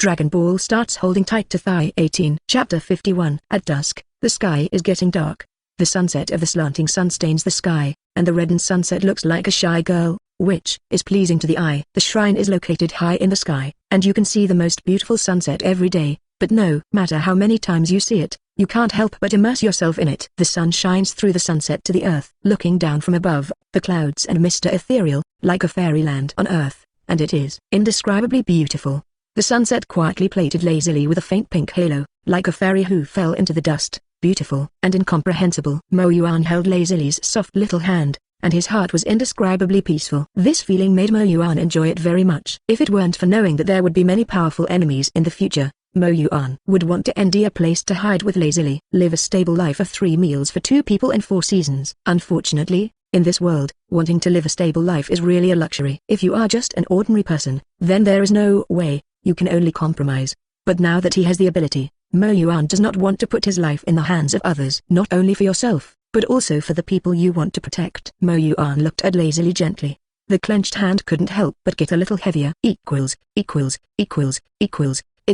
Dragon Ball starts holding tight to thigh 18. Chapter 51. At dusk, the sky is getting dark. The sunset of the slanting sun stains the sky, and the reddened sunset looks like a shy girl, which is pleasing to the eye. The shrine is located high in the sky, and you can see the most beautiful sunset every day, but no matter how many times you see it, you can't help but immerse yourself in it. The sun shines through the sunset to the earth. Looking down from above, the clouds and mist are ethereal, like a fairyland on earth, and it is indescribably beautiful. The sunset quietly plated lazily with a faint pink halo, like a fairy who fell into the dust, beautiful and incomprehensible. Mo Yuan held Lazily's soft little hand, and his heart was indescribably peaceful. This feeling made Mo Yuan enjoy it very much. If it weren't for knowing that there would be many powerful enemies in the future, Mo Yuan would want to end a place to hide with Lazily. Live a stable life of 3 meals for 2 people in 4 seasons. Unfortunately, in this world, wanting to live a stable life is really a luxury. If you are just an ordinary person, then there is no way. You can only compromise. But now that he has the ability, Mo Yuan does not want to put his life in the hands of others. Not only for yourself, but also for the people you want to protect. Mo Yuan looked at Lazily gently. The clenched hand couldn't help but get a little heavier. It's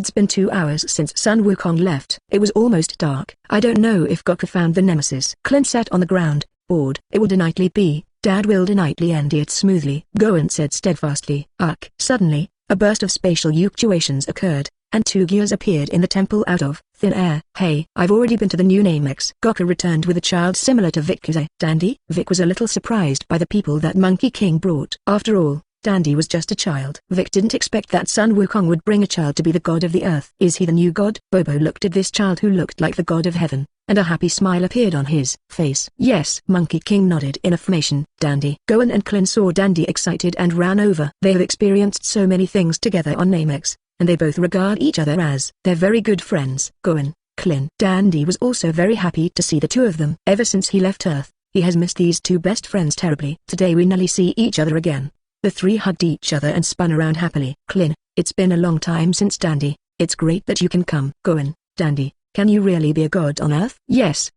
been 2 hours since Sun Wukong left. It was almost dark. I don't know if Goku found the nemesis. Clint sat on the ground, bored. It will definitely be. Dad will definitely end it smoothly, Gohan said steadfastly. Suddenly, a burst of spatial fluctuations occurred, and 2 gears appeared in the temple out of thin air. Hey, I've already been to the new Namex. Goku returned with a child similar to Vic's. Dandy? Vic was a little surprised by the people that Monkey King brought. After all, Dandy was just a child. Vic didn't expect that Sun Wukong would bring a child to be the god of the earth. Is he the new god? Bobo looked at this child who looked like the god of heaven, and a happy smile appeared on his face. Yes. Monkey King nodded in affirmation. Dandy. Gohan and Clint saw Dandy excited and ran over. They have experienced so many things together on Namex, and they both regard each other as their very good friends. Gohan, Clint. Dandy was also very happy to see the 2 of them. Ever since he left Earth, he has missed these 2 best friends terribly. Today we nearly see each other again. The 3 hugged each other and spun around happily. Clint, it's been a long time since Dandy. It's great that you can come. Gohan, Dandy, can you really be a god on Earth? Yes.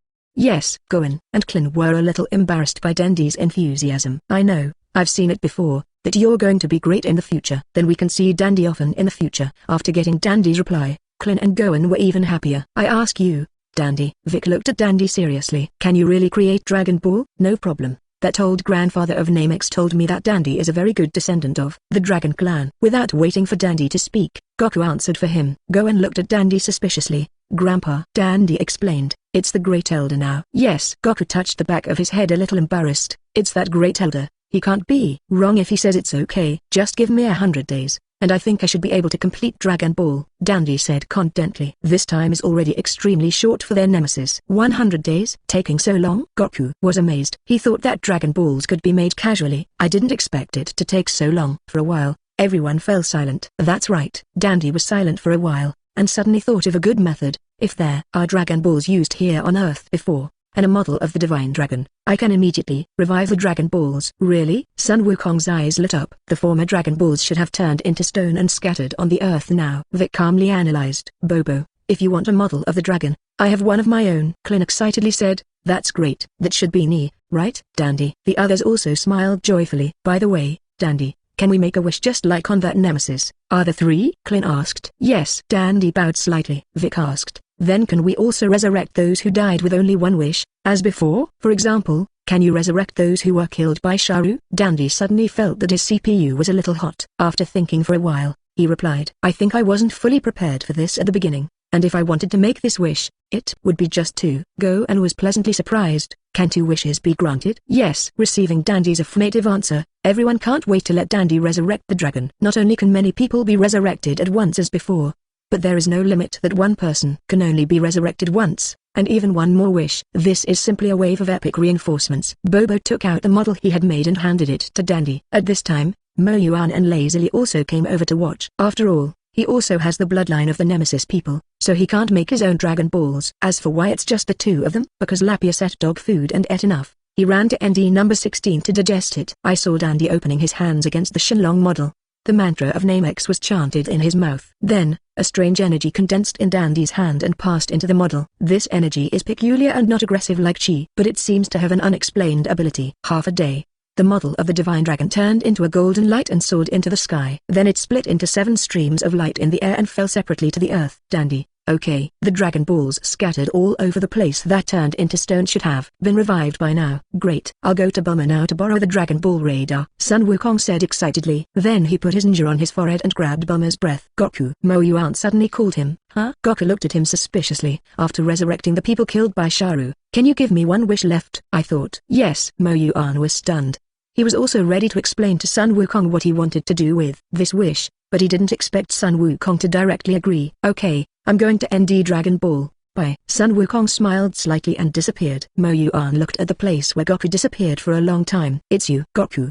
Gohan and Clint were a little embarrassed by Dandy's enthusiasm. I know, I've seen it before, that you're going to be great in the future. Then we can see Dandy often in the future. After getting Dandy's reply, Clint and Gohan were even happier. I ask you, Dandy. Vic looked at Dandy seriously. Can you really create Dragon Ball? No problem. That old grandfather of Namex told me that Dandy is a very good descendant of the Dragon Clan. Without waiting for Dandy to speak, Goku answered for him. Gohan looked at Dandy suspiciously. Grandpa. Dandy explained, it's the Great Elder now. Yes. Goku touched the back of his head a little embarrassed. It's that Great Elder. He can't be wrong if he says it's okay. Just give me 100 days, and I think I should be able to complete Dragon Ball, Dandy said confidently. This time is already extremely short for their nemesis. 100 days? Taking so long? Goku was amazed. He thought that Dragon Balls could be made casually. I didn't expect it to take so long. For a while, everyone fell silent. That's right. Dandy was silent for a while, and suddenly thought of a good method. If there are Dragon Balls used here on Earth before, and a model of the Divine Dragon, I can immediately revive the Dragon Balls. Really? Sun Wukong's eyes lit up. The former Dragon Balls should have turned into stone and scattered on the earth now. Vic calmly analyzed. Bobo, if you want a model of the dragon, I have one of my own. Clint excitedly said, that's great. That should be me, right, Dandy? The others also smiled joyfully. By the way, Dandy, can we make a wish just like on that nemesis? Are there 3? Clint asked. Yes. Dandy bowed slightly. Vic asked, then can we also resurrect those who died with only 1 wish, as before? For example, can you resurrect those who were killed by Sharu? Dandy suddenly felt that his CPU was a little hot. After thinking for a while, he replied, I think I wasn't fully prepared for this at the beginning, and if I wanted to make this wish, it would be just 2. Gohan was pleasantly surprised. Can 2 wishes be granted? Yes. Receiving Dandy's affirmative answer, everyone can't wait to let Dandy resurrect the dragon. Not only can many people be resurrected at once as before, but there is no limit that one person can only be resurrected once, and even 1 more wish. This is simply a wave of epic reinforcements. Bobo took out the model he had made and handed it to Dandy. At this time, Mo Yuan and Lazily also came over to watch. After all, he also has the bloodline of the Nemesis people, so he can't make his own Dragon Balls. As for why it's just the 2 of them, because Lapierre set dog food and ate enough, he ran to ND number 16 to digest it. I saw Dandy opening his hands against the Shenlong model. The mantra of Namex was chanted in his mouth. Then, a strange energy condensed in Dandy's hand and passed into the model. This energy is peculiar and not aggressive like Chi, but it seems to have an unexplained ability. Half a day. The model of the divine dragon turned into a golden light and soared into the sky. Then it split into 7 streams of light in the air and fell separately to the earth. Dandy. Okay. The Dragon Balls scattered all over the place that turned into stone should have been revived by now. Great. I'll go to Bulma now to borrow the Dragon Ball radar, Sun Wukong said excitedly. Then he put his ninja on his forehead and grabbed Bulma's breath. Goku. Mo Yuan suddenly called him. Huh? Goku looked at him suspiciously. After resurrecting the people killed by Sharu, can you give me one wish left? I thought. Yes. Mo Yuan was stunned. He was also ready to explain to Sun Wukong what he wanted to do with this wish, but he didn't expect Sun Wukong to directly agree. Okay, I'm going to end Dragon Ball. Bye. Sun Wukong smiled slightly and disappeared. Mo Yuan looked at the place where Goku disappeared for a long time. It's you. Goku.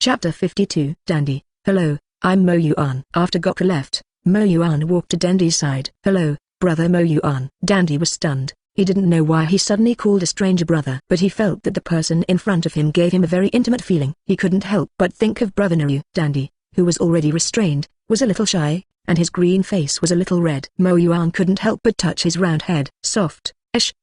Chapter 52. Dandy. Hello, I'm Mo Yuan. After Goku left, Mo Yuan walked to Dandy's side. Hello, brother Mo Yuan. Dandy was stunned. He didn't know why he suddenly called a stranger brother, but he felt that the person in front of him gave him a very intimate feeling. He couldn't help but think of brother Naru. Dandy, who was already restrained, was a little shy, and his green face was a little red. Mo Yuan couldn't help but touch his round head. Soft,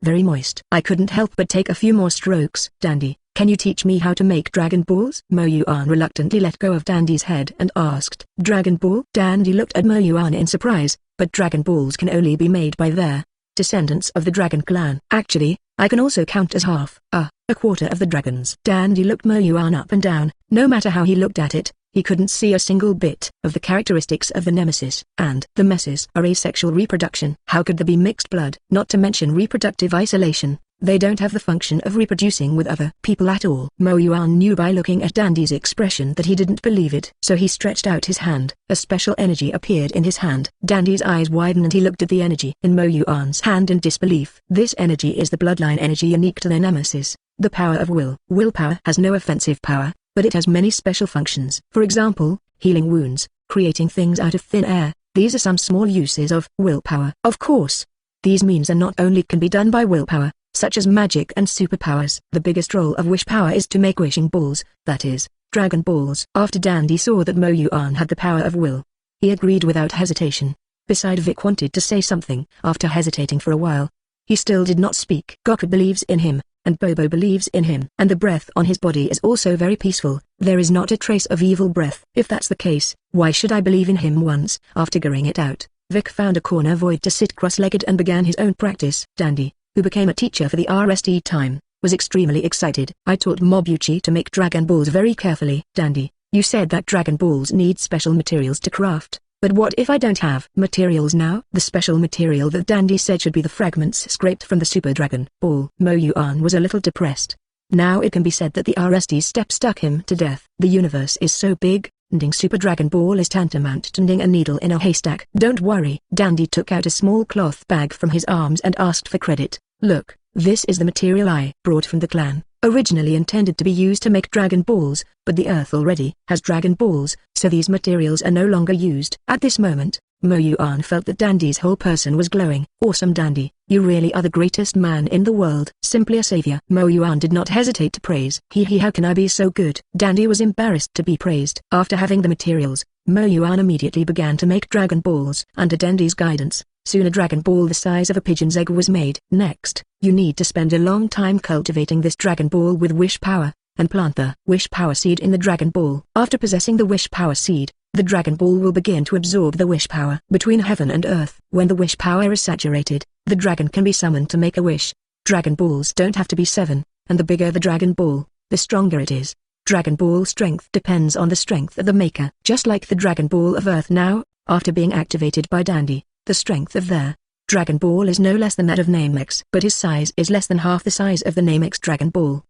very moist. I couldn't help but take a few more strokes. Dandy, can you teach me how to make Dragon Balls? Mo Yuan reluctantly let go of Dandy's head and asked. Dragon Ball? Dandy looked at Mo Yuan in surprise, but Dragon Balls can only be made by their descendants of the Dragon Clan. Actually, I can also count as half, a quarter of the dragons. Dandy looked Mo Yuan up and down. No matter how he looked at it, he couldn't see a single bit of the characteristics of the nemesis. And the messes are asexual reproduction. How could there be mixed blood? Not to mention reproductive isolation. They don't have the function of reproducing with other people at all. Mo Yuan knew by looking at Dandy's expression that he didn't believe it. So he stretched out his hand. A special energy appeared in his hand. Dandy's eyes widened and he looked at the energy in Mo Yuan's hand in disbelief. This energy is the bloodline energy unique to their nemesis, the power of will. Willpower has no offensive power, but it has many special functions. For example, healing wounds, creating things out of thin air. These are some small uses of willpower. Of course, these means are not only can be done by willpower, such as magic and superpowers. The biggest role of wish power is to make wishing balls, that is, Dragon Balls. After Dandy saw that Mo Yuan had the power of will, he agreed without hesitation. Besides, Vic wanted to say something. After hesitating for a while, he still did not speak. Goku believes in him, and Bobo believes in him. And the breath on his body is also very peaceful. There is not a trace of evil breath. If that's the case, why should I believe in him once? After figuring it out, Vic found a corner void to sit cross-legged and began his own practice. Dandy, who became a teacher for the RST time, was extremely excited. I taught Mobuchi to make Dragon Balls very carefully. Dandy, you said that Dragon Balls need special materials to craft, but what if I don't have materials now? The special material that Dandy said should be the fragments scraped from the Super Dragon Ball. Mo Yuan was a little depressed. Now it can be said that the RST step stuck him to death. The universe is so big, ending Super Dragon Ball is tantamount to ending a needle in a haystack. Don't worry. Dandy took out a small cloth bag from his arms and asked for credit. Look, this is the material I brought from the clan, originally intended to be used to make Dragon Balls, but the Earth already has Dragon Balls, so these materials are no longer used. At this moment, Mo Yuan felt that Dandy's whole person was glowing. Awesome Dandy, you really are the greatest man in the world. Simply a savior. Mo Yuan did not hesitate to praise. How can I be so good? Dandy was embarrassed to be praised. After having the materials, Mo Yuan immediately began to make Dragon Balls. Under Dandy's guidance, soon a Dragon Ball the size of a pigeon's egg was made. Next, you need to spend a long time cultivating this Dragon Ball with wish power, and plant the wish power seed in the Dragon Ball. After possessing the wish power seed, the Dragon Ball will begin to absorb the wish power between heaven and earth. When the wish power is saturated, the dragon can be summoned to make a wish. Dragon Balls don't have to be 7, and the bigger the Dragon Ball, the stronger it is. Dragon Ball strength depends on the strength of the maker. Just like the Dragon Ball of Earth now, after being activated by Dandy, the strength of their Dragon Ball is no less than that of Namex, but his size is less than half the size of the Namex Dragon Ball.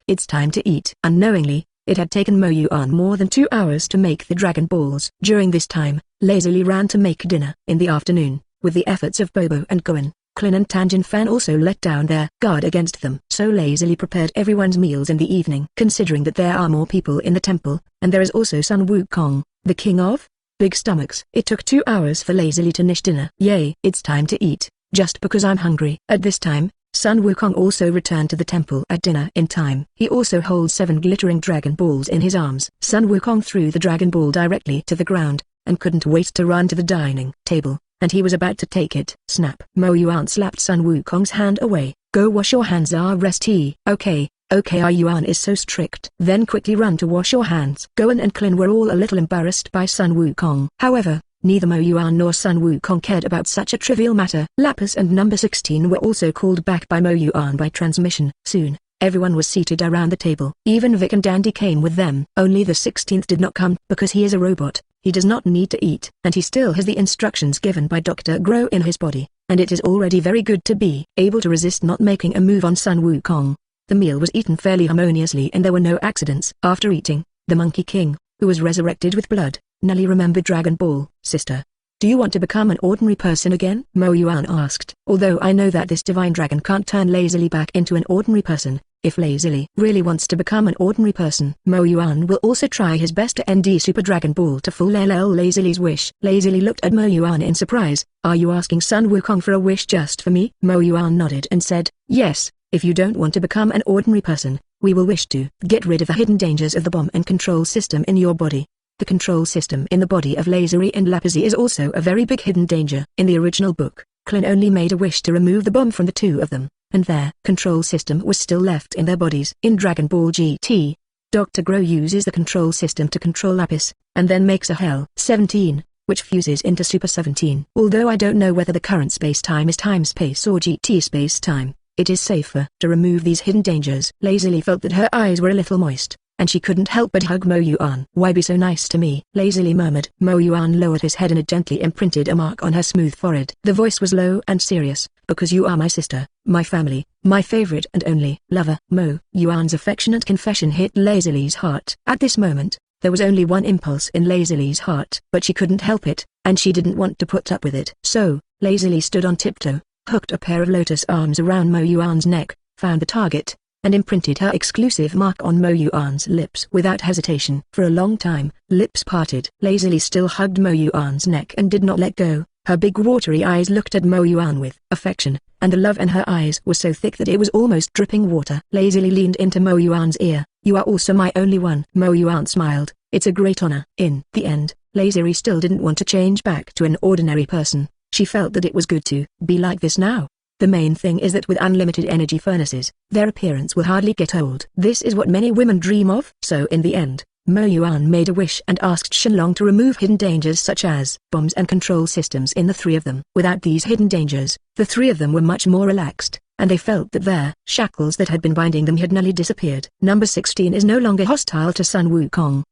It's time to eat. Unknowingly, it had taken Mo Yuan more than 2 hours to make the Dragon Balls. During this time, lazily ran to make dinner. In the afternoon, with the efforts of Bobo and Gohan, Klin and Tanjin Fan also let down their guard against them. So lazily prepared everyone's meals in the evening. Considering that there are more people in the temple, and there is also Sun Wukong, the king of big stomachs. It took 2 hours for lazily to finish dinner. Yay, it's time to eat, just because I'm hungry. At this time, Sun Wukong also returned to the temple at dinner in time. He also holds 7 glittering Dragon Balls in his arms. Sun Wukong threw the Dragon Ball directly to the ground, and couldn't wait to run to the dining table. and he was about to take it. Snap! Mo Yuan slapped Sun Wukong's hand away. Go wash your hands. RST. Okay. Yuan is so strict. Then quickly run to wash your hands. Gohan and Klin were all a little embarrassed by Sun Wukong. However, neither Mo Yuan nor Sun Wukong cared about such a trivial matter. Lapis and number 16 were also called back by Mo Yuan by transmission. Soon, everyone was seated around the table. Even Vic and Dandy came with them. Only the 16th did not come because he is a robot. He does not need to eat, and he still has the instructions given by Dr. Grow in his body, and it is already very good to be able to resist not making a move on Sun Wukong. The meal was eaten fairly harmoniously and there were no accidents. After eating, the Monkey King, who was resurrected with blood, Nelly remembered Dragon Ball. Sister, do you want to become an ordinary person again? Mo Yuan asked. Although I know that this divine dragon can't turn lazily back into an ordinary person, if Lazily really wants to become an ordinary person, Mo Yuan will also try his best to ND Super Dragon Ball to fulfill Lazily's wish. Lazily looked at Mo Yuan in surprise. Are you asking Sun Wukong for a wish just for me? Mo Yuan nodded and said, yes. If you don't want to become an ordinary person, we will wish to get rid of the hidden dangers of the bomb and control system in your body. The control system in the body of Lazery and Lapizzi is also a very big hidden danger. In the original book, Klin only made a wish to remove the bomb from the two of them, and their control system was still left in their bodies. In Dragon Ball GT, Dr. Grow uses the control system to control Lapis, and then makes a Hell 17, which fuses into Super 17. Although I don't know whether the current space-time is time-space or GT space-time, it is safer to remove these hidden dangers. Lazily felt that her eyes were a little moist, and she couldn't help but hug Mo Yuan. Why be so nice to me? Lazily murmured. Mo Yuan lowered his head and gently imprinted a mark on her smooth forehead. The voice was low and serious. Because you are my sister, my family, my favorite and only lover. Mo Yuan's affectionate confession hit Lazily's heart. At this moment, there was only one impulse in Lazily's heart, but she couldn't help it, and she didn't want to put up with it. So, Lazily stood on tiptoe, hooked a pair of lotus arms around Mo Yuan's neck, found the target, and imprinted her exclusive mark on Mo Yuan's lips without hesitation. For a long time, lips parted. Lazily still hugged Mo Yuan's neck and did not let go. Her big watery eyes looked at Mo Yuan with affection, and the love in her eyes was so thick that it was almost dripping water. Lazily leaned into Mo Yuan's ear. You are also my only one. Mo Yuan smiled. It's a great honor. In the end, Lazily still didn't want to change back to an ordinary person. She felt that it was good to be like this now. The main thing is that with unlimited energy furnaces, their appearance will hardly get old. This is what many women dream of. So in the end, Mo Yuan made a wish and asked Shenlong to remove hidden dangers such as bombs and control systems in the three of them. Without these hidden dangers, the three of them were much more relaxed, and they felt that their shackles that had been binding them had nearly disappeared. Number 16 is no longer hostile to Sun Wukong.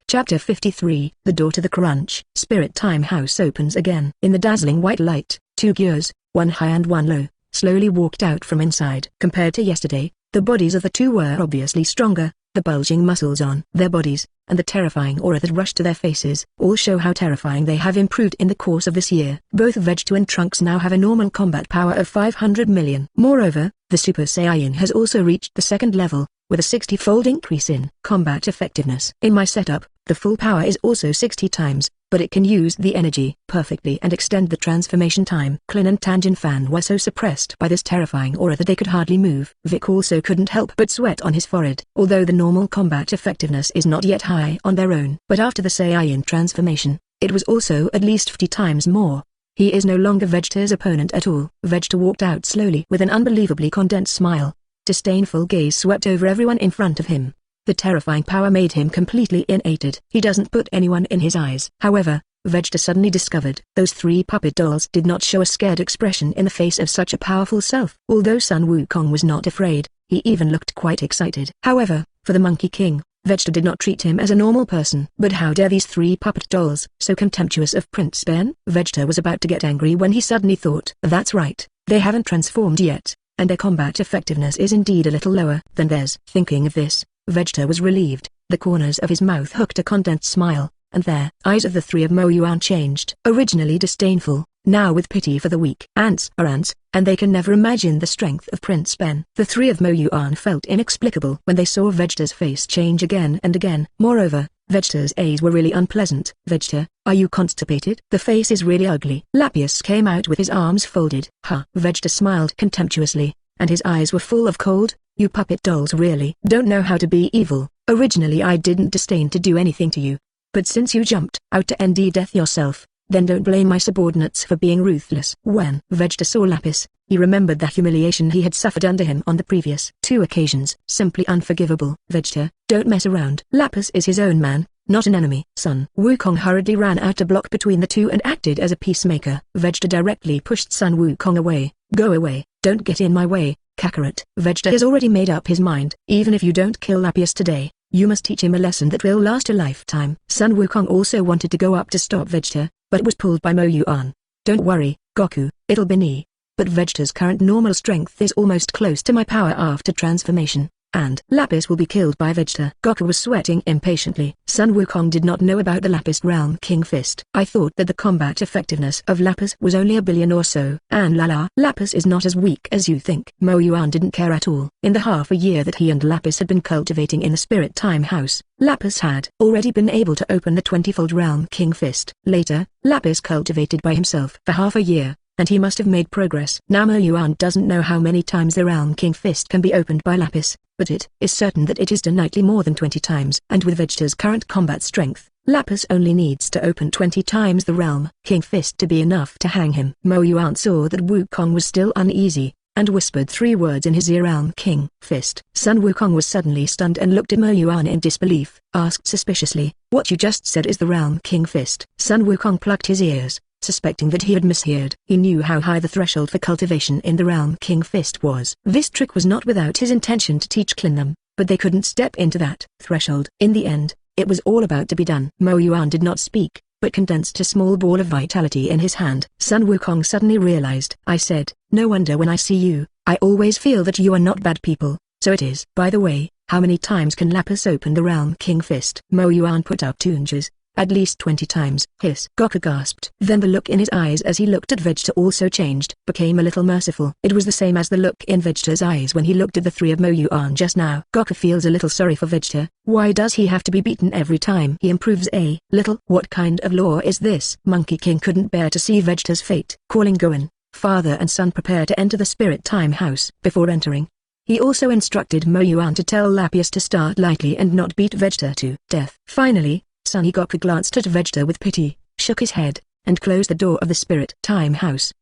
Chapter 53. The Door to the Crunch. Spirit Time House opens again. In the dazzling white light, two gears, one high and one low, slowly walked out from inside. Compared to yesterday, the bodies of the two were obviously stronger. The bulging muscles on their bodies, and the terrifying aura that rushed to their faces, all show how terrifying they have improved in the course of this year. Both Vegeta and Trunks now have a normal combat power of 500 million. Moreover, the Super Saiyan has also reached the second level, with a 60-fold increase in combat effectiveness. In my setup, the full power is also 60 times, but it can use the energy perfectly and extend the transformation time. Klin and Tanjin Fan were so suppressed by this terrifying aura that they could hardly move. Vic also couldn't help but sweat on his forehead. Although the normal combat effectiveness is not yet high on their own, but after the Saiyan transformation, it was also at least 50 times more. He is no longer Vegeta's opponent at all. Vegeta walked out slowly with an unbelievably condensed smile. Disdainful gaze swept over everyone in front of him. The terrifying power made him completely elated. He doesn't put anyone in his eyes. However, Vegeta suddenly discovered those three puppet dolls did not show a scared expression in the face of such a powerful self. Although Sun Wukong was not afraid, he even looked quite excited. However, for the Monkey King, Vegeta did not treat him as a normal person. But how dare these three puppet dolls, so contemptuous of Prince Ben? Vegeta was about to get angry when he suddenly thought, that's right, they haven't transformed yet, and their combat effectiveness is indeed a little lower than theirs. Thinking of this, Vegeta was relieved. The corners of his mouth hooked a condensed smile, and the eyes of the three of Mo Yuan changed. Originally disdainful, now with pity for the weak. Ants are ants, and they can never imagine the strength of Prince Ben. The three of Mo Yuan felt inexplicable when they saw Vegeta's face change again and again. Moreover, Vegeta's eyes were really unpleasant. Vegeta, are you constipated? The face is really ugly. Lapis came out with his arms folded. Vegeta smiled contemptuously, and his eyes were full of cold. You puppet dolls really don't know how to be evil. Originally I didn't disdain to do anything to you. But since you jumped out to end death yourself, then don't blame my subordinates for being ruthless. When Vegeta saw Lapis, he remembered the humiliation he had suffered under him on the previous 2 occasions. Simply unforgivable. Vegeta, don't mess around. Lapis is his own man, not an enemy. Sun Wukong hurriedly ran out a block between the two and acted as a peacemaker. Vegeta directly pushed Sun Wukong away. Go away, don't get in my way, Kakarot. Vegeta has already made up his mind. Even if you don't kill Lapis today, you must teach him a lesson that will last a lifetime. Sun Wukong also wanted to go up to stop Vegeta, but was pulled by Mo Yuan. Don't worry, Goku, it'll be me. But Vegeta's current normal strength is almost close to my power after transformation, and Lapis will be killed by Vegeta. Goku was sweating impatiently. Sun Wukong did not know about the Lapis Realm King Fist. I thought that the combat effectiveness of Lapis was only 1 billion or so. And Lapis is not as weak as you think. Mo Yuan didn't care at all. In the half a year that he and Lapis had been cultivating in the Spirit Time House, Lapis had already been able to open the 20-fold Realm King Fist. Later, Lapis cultivated by himself for half a year, and he must have made progress. Now Mo Yuan doesn't know how many times the Realm King Fist can be opened by Lapis, but it is certain that it is done nightly more than 20 times. And with Vegeta's current combat strength, Lapis only needs to open 20 times the Realm King Fist to be enough to hang him. Mo Yuan saw that Wukong was still uneasy, and whispered 3 words in his ear: Realm King Fist. Sun Wukong was suddenly stunned and looked at Mo Yuan in disbelief, asked suspiciously, what you just said is the Realm King Fist? Sun Wukong plucked his ears, suspecting that he had misheard. He knew how high the threshold for cultivation in the Realm King Fist was. This trick was not without his intention to teach Klin them, but they couldn't step into that threshold. In the end, it was all about to be done. Mo Yuan did not speak, but condensed a small ball of vitality in his hand. Sun Wukong suddenly realized. I said, no wonder when I see you, I always feel that you are not bad people, so it is. By the way, how many times can Lapis open the Realm King Fist? Mo Yuan put up 2 inches. At least 20 times. Hiss. Goku gasped. Then the look in his eyes as he looked at Vegeta also changed, became a little merciful. It was the same as the look in Vegeta's eyes when he looked at the 3 of Mo Yuan just now. Goku feels a little sorry for Vegeta. Why does he have to be beaten every time he improves a little? What kind of law is this? Monkey King couldn't bear to see Vegeta's fate. Calling Gohan, father and son prepare to enter the Spirit Time House. Before entering, he also instructed Mo Yuan to tell Lapis to start lightly and not beat Vegeta to death. Finally, Son Goku glanced at Vegeta with pity, shook his head, and closed the door of the Spirit Time House.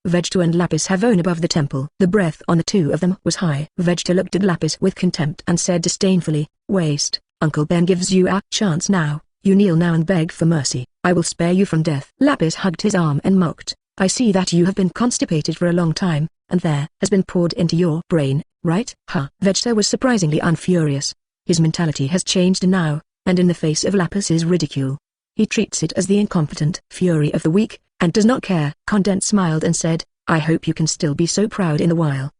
Vegeta and Lapis have own above the temple. The breath on the 2 of them was high. Vegeta looked at Lapis with contempt and said disdainfully, waste. Uncle Ben gives you a chance now. You kneel now and beg for mercy. I will spare you from death. Lapis hugged his arm and mocked. I see that you have been constipated for a long time, and there has been poured into your brain, right? Vegeta was surprisingly unfurious. His mentality has changed now, and in the face of Lapis's ridicule, he treats it as the incompetent fury of the weak, and does not care. Condent smiled and said, I hope you can still be so proud in the while.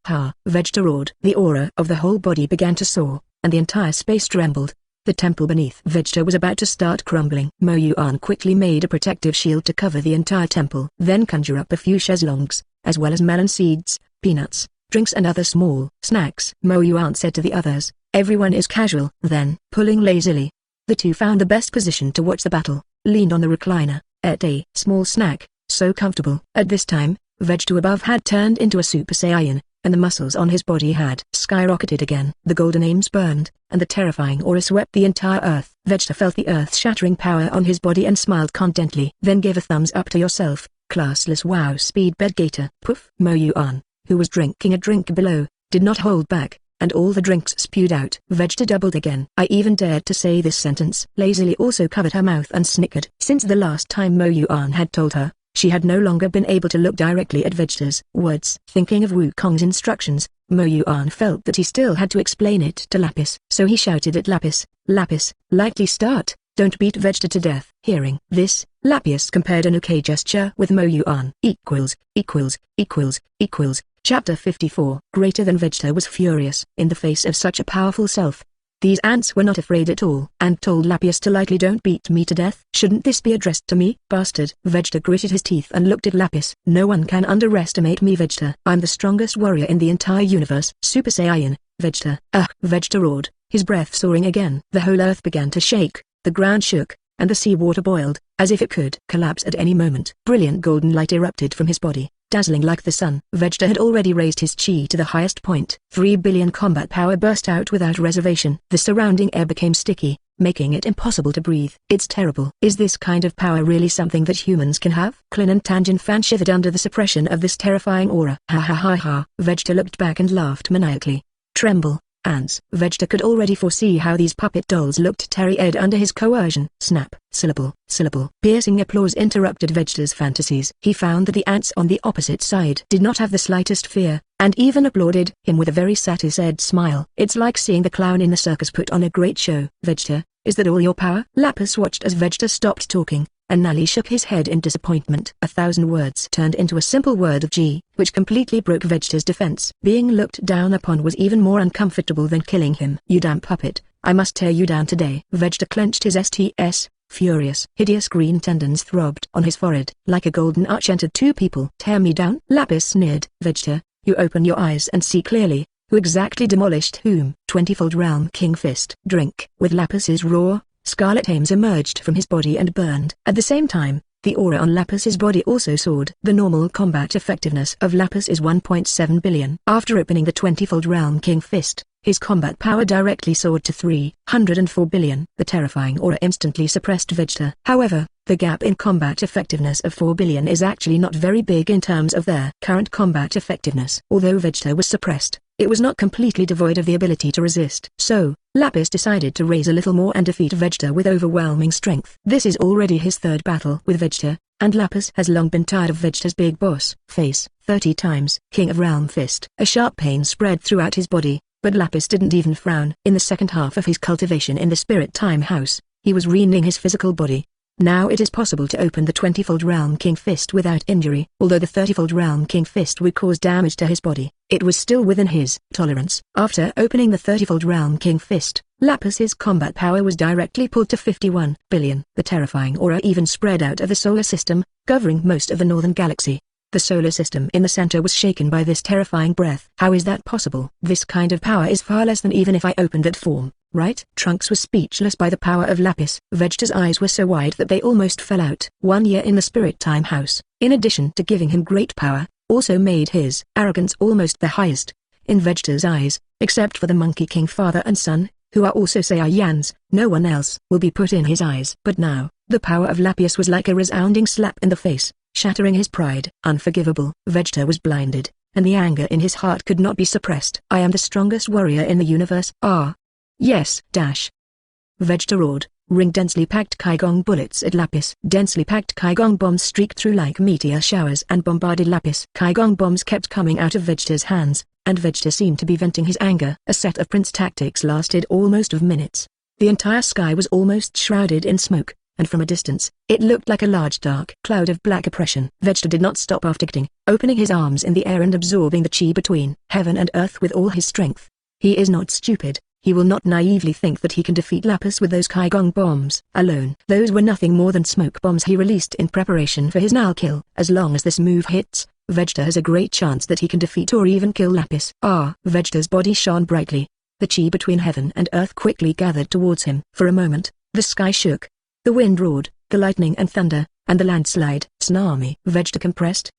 Vegeta roared. The aura of the whole body began to soar, and the entire space trembled. The temple beneath Vegeta was about to start crumbling. Mo Yuan quickly made a protective shield to cover the entire temple. Then conjure up a few chaiselongs, as well as melon seeds, peanuts, drinks and other small snacks. Mo Yuan said to the others, everyone is casual. Then, pulling lazily, the 2 found the best position to watch the battle, leaned on the recliner, ate a small snack, so comfortable. At this time, Vegeta above had turned into a Super Saiyan, and the muscles on his body had skyrocketed again. The golden aims burned, and the terrifying aura swept the entire earth. Vegeta felt the earth-shattering power on his body and smiled contently. Then give a thumbs up to yourself, classless wow speed bed gator. Poof. Mo Yuan, who was drinking a drink below, did not hold back, and all the drinks spewed out. Vegeta doubled again. I even dared to say this sentence. Lazily also covered her mouth and snickered. Since the last time Mo Yuan had told her, she had no longer been able to look directly at Vegeta's words. Thinking of Wukong's instructions, Mo Yuan felt that he still had to explain it to Lapis. So he shouted at Lapis, Lapis, lightly start, don't beat Vegeta to death. Hearing this, Lapis compared an okay gesture with Mo Yuan. Chapter 54. Greater than Vegeta was furious. In the face of such a powerful self, these ants were not afraid at all, and told Lapis to lightly don't beat me to death. Shouldn't this be addressed to me? Bastard. Vegeta gritted his teeth and looked at Lapis. No one can underestimate me, Vegeta. I'm the strongest warrior in the entire universe. Super Saiyan, Vegeta. Vegeta roared, his breath soaring again. The whole earth began to shake, the ground shook, and the seawater boiled, as if it could collapse at any moment. Brilliant golden light erupted from his body, dazzling like the sun. Vegeta had already raised his chi to the highest point. 3 billion combat power burst out without reservation. The surrounding air became sticky, making it impossible to breathe. It's terrible. Is this kind of power really something that humans can have? Klin and Tangent Fan shivered under the suppression of this terrifying aura. Ha ha ha ha. Vegeta looked back and laughed maniacally. Tremble, ants. Vegeta could already foresee how these puppet dolls looked terror-eyed under his coercion. Snap, syllable, syllable. Piercing applause interrupted Vegeta's fantasies. He found that the ants on the opposite side did not have the slightest fear, and even applauded him with a very satisfied smile. It's like seeing the clown in the circus put on a great show. Vegeta, is that all your power? Lapis watched as Vegeta stopped talking, and Nally shook his head in disappointment. 1,000 words turned into a simple word of G, which completely broke Vegeta's defense. Being looked down upon was even more uncomfortable than killing him. You damn puppet, I must tear you down today. Vegeta clenched his STS, furious. Hideous green tendons throbbed on his forehead. Like a golden arch entered two people. Tear me down? Lapis sneered. Vegeta, you open your eyes and see clearly. Who exactly demolished whom? 20-fold Realm King Fist. Drink. With Lapis's roar, scarlet flames emerged from his body and burned. At the same time, the aura on Lapis's body also soared. The normal combat effectiveness of Lapis is 1.7 billion. After opening the 20-fold Realm King Fist, his combat power directly soared to 304 billion. The terrifying aura instantly suppressed Vegeta. However, the gap in combat effectiveness of 4 billion is actually not very big in terms of their current combat effectiveness. Although Vegeta was suppressed, it was not completely devoid of the ability to resist. So, Lapis decided to raise a little more and defeat Vegeta with overwhelming strength. This is already his third battle with Vegeta, and Lapis has long been tired of Vegeta's big boss face. 30 times. King of Realm Fist. A sharp pain spread throughout his body, but Lapis didn't even frown. In the second half of his cultivation in the Spirit Time House, he was reigning his physical body. Now it is possible to open the 20-fold Realm King Fist without injury. Although the 30-fold Realm King Fist would cause damage to his body, it was still within his tolerance. After opening the 30-fold Realm King Fist, Lapis's combat power was directly pulled to 51 billion. The terrifying aura even spread out of the solar system, covering most of the northern galaxy. The solar system in the center was shaken by this terrifying breath. How is that possible? This kind of power is far less than even if I opened that form, right? Trunks was speechless by the power of Lapis. Vegeta's eyes were so wide that they almost fell out. 1 year in the Spirit Time House, in addition to giving him great power, also made his arrogance almost the highest in Vegeta's eyes, except for the Monkey King father and son, who are also Saiyans. No one else will be put in his eyes. But now, the power of Lapis was like a resounding slap in the face, shattering his pride. Unforgivable. Vegeta was blinded, and the anger in his heart could not be suppressed. I am the strongest warrior in the universe. Ah. Yes. Vegeta roared, ring densely packed Kaigong bullets at Lapis. Densely packed Kaigong bombs streaked through like meteor showers and bombarded Lapis. Kaigong bombs kept coming out of Vegeta's hands, and Vegeta seemed to be venting his anger. A set of Prince tactics lasted almost of minutes. The entire sky was almost shrouded in smoke, and from a distance, it looked like a large dark cloud of black oppression. Vegeta did not stop after getting, opening his arms in the air and absorbing the chi between heaven and earth with all his strength. He is not stupid. He will not naively think that he can defeat Lapis with those Kaigong bombs alone. Those were nothing more than smoke bombs he released in preparation for his now kill. As long as this move hits, Vegeta has a great chance that he can defeat or even kill Lapis. Ah! Vegeta's body shone brightly. The chi between heaven and earth quickly gathered towards him. For a moment, the sky shook. The wind roared, the lightning and thunder, and the landslide. Tsunami. Vegeta compressed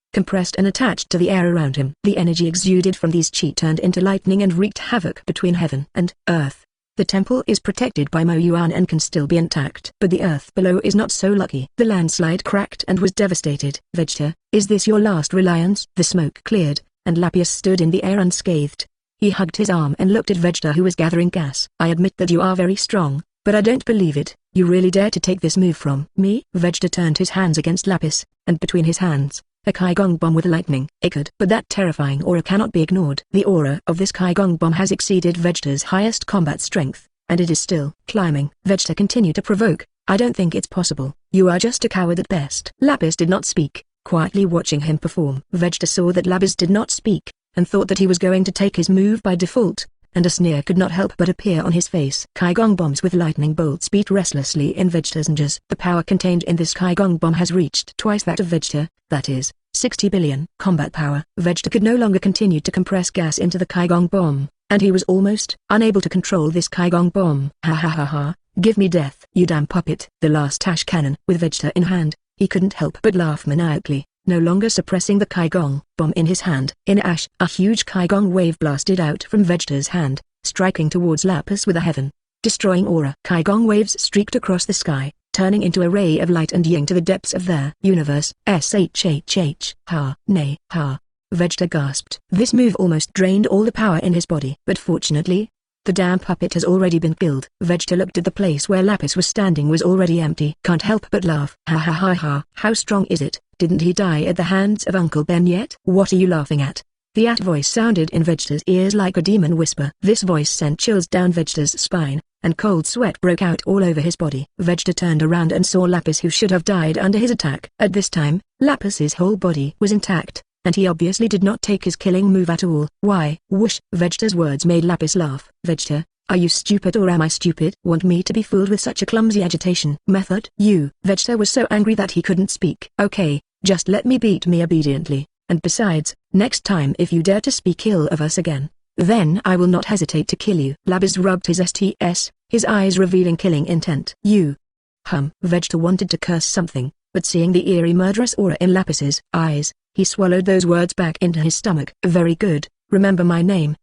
and attached to the air around him. The energy exuded from these chi turned into lightning and wreaked havoc between heaven and earth. The temple is protected by Mo Yuan and can still be intact. But the earth below is not so lucky. The landslide cracked and was devastated. Vegeta, is this your last reliance? The smoke cleared, and Lapis stood in the air unscathed. He hugged his arm and looked at Vegeta, who was gathering gas. I admit that you are very strong, but I don't believe it. You really dare to take this move from me? Vegeta turned his hands against Lapis, and between his hands, a Kaigong bomb with lightning echoed. But that terrifying aura cannot be ignored. The aura of this Kaigong bomb has exceeded Vegeta's highest combat strength, and it is still climbing. Vegeta continued to provoke. I don't think it's possible. You are just a coward at best. Lapis did not speak, quietly watching him perform. Vegeta saw that Lapis did not speak, and thought that he was going to take his move by default, and a sneer could not help but appear on his face. Kaigong bombs with lightning bolts beat restlessly in Vegeta's ninjas. The power contained in this Kaigong bomb has reached twice that of Vegeta, that is, 60 billion combat power. Vegeta could no longer continue to compress gas into the Kaigong bomb, and he was almost unable to control this Kaigong bomb. Ha ha ha ha, give me death, you damn puppet. The last Tash cannon. With Vegeta in hand, he couldn't help but laugh maniacally. no longer suppressing the Qigong bomb in his hand. In ash, a huge Qigong wave blasted out from Vegeta's hand, striking towards Lapis with a heaven-destroying aura. Qigong waves streaked across the sky, turning into a ray of light and yin to the depths of their universe. Shhh. Ha. Nay. Ha. Vegeta gasped. This move almost drained all the power in his body. But fortunately, the damn puppet has already been killed. Vegeta looked at the place where Lapis was standing was already empty. Can't help but laugh. Ha ha ha ha. How strong is it? Didn't he die at the hands of Uncle Ben yet? What are you laughing at? The voice sounded in Vegeta's ears like a demon whisper. This voice sent chills down Vegeta's spine, and cold sweat broke out all over his body. Vegeta turned around and saw Lapis, who should have died under his attack. At this time, Lapis's whole body was intact, and he obviously did not take his killing move at all. Why? Whoosh! Vegeta's words made Lapis laugh. Vegeta, are you stupid or am I stupid? Want me to be fooled with such a clumsy agitation method? Vegeta was so angry that he couldn't speak. Okay, just let me beat me obediently, and besides, next time if you dare to speak ill of us again, then I will not hesitate to kill you. Lapis rubbed his STS, his eyes revealing killing intent. Vegeta wanted to curse something, but seeing the eerie murderous aura in Lapis's eyes, he swallowed those words back into his stomach. Very good, remember my name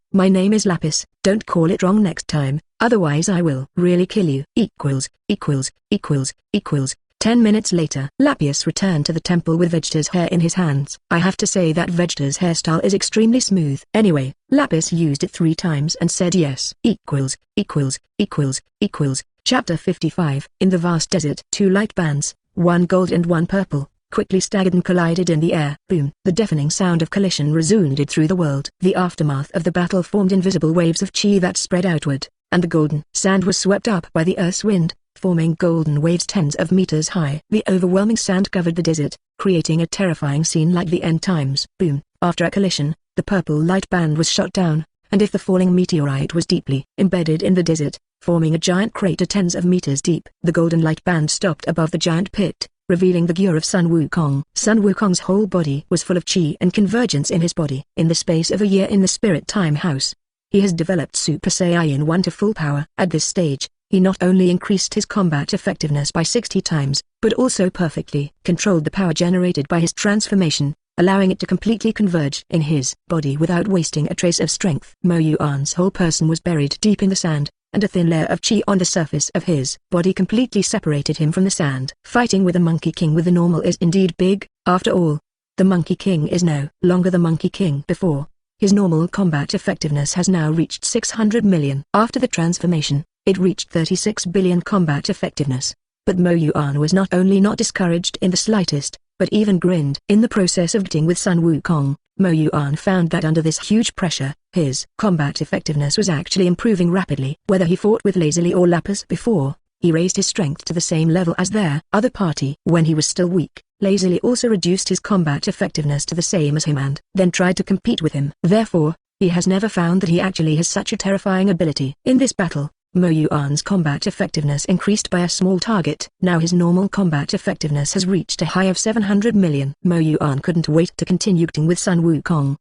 is Lapis, don't call it wrong next time, otherwise I will really kill you. 10 minutes later, Lapis returned to the temple with Vegeta's hair in his hands. I have to say that Vegeta's hairstyle is extremely smooth. Anyway, Lapis used it 3 times and said yes. Chapter 55. In the vast desert, 2 light bands, one gold and one purple, quickly staggered and collided in the air. Boom! The deafening sound of collision resounded through the world. The aftermath of the battle formed invisible waves of chi that spread outward, and the golden sand was swept up by the earth's wind, forming golden waves tens of meters high. The overwhelming sand covered the desert, creating a terrifying scene like the end times. Boom! After a collision, the purple light band was shot down, and if the falling meteorite was deeply embedded in the desert, forming a giant crater tens of meters deep. The golden light band stopped above the giant pit, revealing the gear of Sun Wukong. Sun Wukong's whole body was full of chi and convergence in his body. In the space of a year in the Spirit Time House, he has developed Super Saiyan 1 to full power. At this stage, he not only increased his combat effectiveness by 60 times, but also perfectly controlled the power generated by his transformation, allowing it to completely converge in his body without wasting a trace of strength. Mo Yuan's whole person was buried deep in the sand, and a thin layer of chi on the surface of his body completely separated him from the sand. Fighting with the Monkey King with the normal is indeed big. After all, the Monkey King is no longer the Monkey King before. His normal combat effectiveness has now reached 600 million. After the transformation, it reached 36 billion combat effectiveness. But Mo Yuan was not only not discouraged in the slightest, but even grinned. In the process of fighting with Sun Wukong, Mo Yuan found that under this huge pressure, his combat effectiveness was actually improving rapidly. Whether he fought with Lazily or Lapis before, he raised his strength to the same level as their other party. When he was still weak, Lazily also reduced his combat effectiveness to the same as him and then tried to compete with him. Therefore, he has never found that he actually has such a terrifying ability. In this battle, Mo Yuan's combat effectiveness increased by a small target. Now his normal combat effectiveness has reached a high of 700 million. Mo Yuan couldn't wait to continue fighting with Sun Wukong.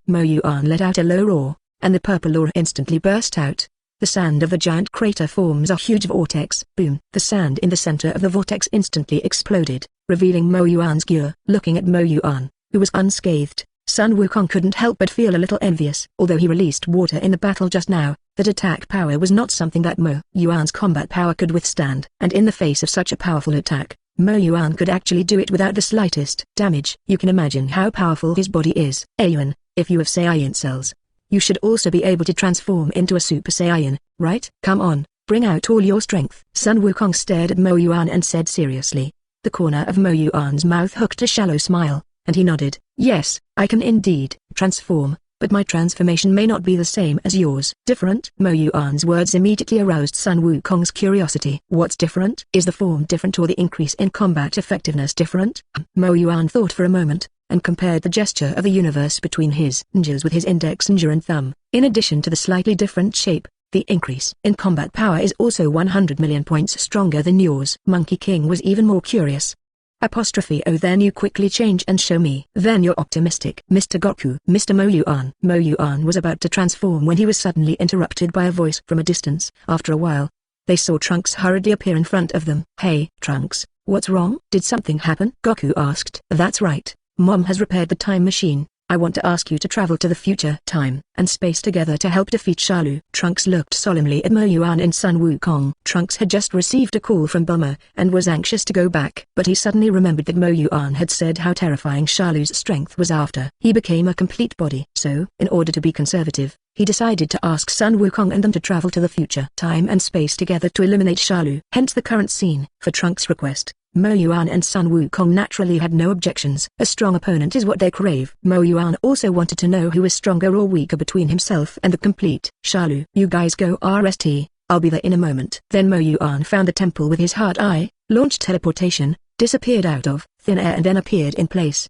Mo Yuan let out a low roar, and the purple aura instantly burst out. The sand of the giant crater forms a huge vortex. Boom! The sand in the center of the vortex instantly exploded, revealing Mo Yuan's gear. Looking at Mo Yuan, who was unscathed, Sun Wukong couldn't help but feel a little envious. Although he released water in the battle just now, that attack power was not something that Mo Yuan's combat power could withstand. And in the face of such a powerful attack, Mo Yuan could actually do it without the slightest damage. You can imagine how powerful his body is. Yuan, if you have Saiyan cells, you should also be able to transform into a Super Saiyan, right? Come on, bring out all your strength. Sun Wukong stared at Mo Yuan and said seriously. The corner of Mo Yuan's mouth hooked a shallow smile, and he nodded. Yes, I can indeed transform, but my transformation may not be the same as yours. Different? Mo Yuan's words immediately aroused Sun Wukong's curiosity. What's different? Is the form different or the increase in combat effectiveness different? Mo Yuan thought for a moment, and compared the gesture of the universe between his fingers with his index finger and thumb. In addition to the slightly different shape, the increase in combat power is also 100 million points stronger than yours. Monkey King was even more curious. Oh, then you quickly change and show me. Then you're optimistic. Mr. Goku. Mr. Mo Yuan. Mo Yuan was about to transform when he was suddenly interrupted by a voice from a distance. After a while, they saw Trunks hurriedly appear in front of them. Hey, Trunks, what's wrong? Did something happen? Goku asked. That's right, Mom has repaired the time machine. I want to ask you to travel to the future, time, and space together to help defeat Shalu. Trunks looked solemnly at Mo Yuan and Sun Wukong. Trunks had just received a call from Bulma, and was anxious to go back. But he suddenly remembered that Mo Yuan had said how terrifying Shalu's strength was after he became a complete body. So, in order to be conservative, he decided to ask Sun Wukong and them to travel to the future, time and space together to eliminate Shalu. Hence the current scene. For Trunks' request, Mo Yuan and Sun Wukong naturally had no objections. A strong opponent is what they crave. Mo Yuan also wanted to know who was stronger or weaker between himself and the complete Shalu. You guys go RST, I'll be there in a moment. Then Mo Yuan found the temple with his heart eye, launched teleportation, disappeared out of thin air and then appeared in place.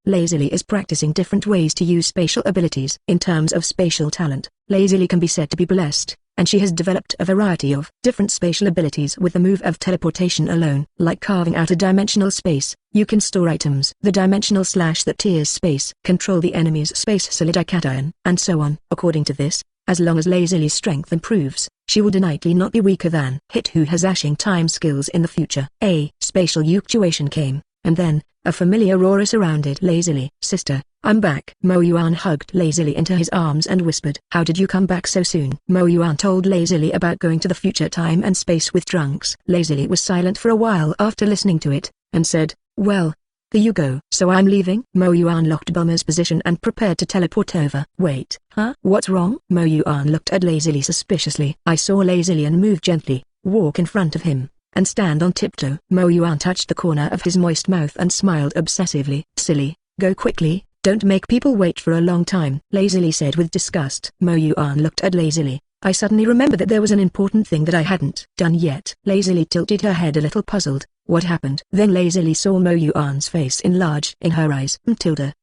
Lazily is practicing different ways to use spatial abilities. In terms of spatial talent, Lazily can be said to be blessed, and she has developed a variety of different spatial abilities with the move of teleportation alone. Like carving out a dimensional space, you can store items. The dimensional slash that tears space, control the enemy's space solidication, and so on. According to this, as long as Lazily's strength improves, she will definitely not be weaker than Hit, who has ashing time skills in the future. A spatial fluctuation came, and then a familiar aura surrounded Lazily. Sister, I'm back. Mo Yuan hugged Lazily into his arms and whispered, how did you come back so soon? Mo Yuan told Lazily about going to the future time and space with Trunks. Lazily was silent for a while after listening to it, and said, well, there you go. So I'm leaving? Mo Yuan locked Bulma's position and prepared to teleport over. Wait, huh? What's wrong? Mo Yuan looked at Lazily suspiciously. I saw Lazily and move gently, walk in front of him, and stand on tiptoe. Mo Yuan touched the corner of his moist mouth and smiled obsessively. Silly, go quickly, don't make people wait for a long time, Lazily said with disgust. Mo Yuan looked at Lazily. I suddenly remembered that there was an important thing that I hadn't done yet. Lazily tilted her head a little puzzled. What happened? Then Lazily saw Mo Yuan's face enlarge in her eyes.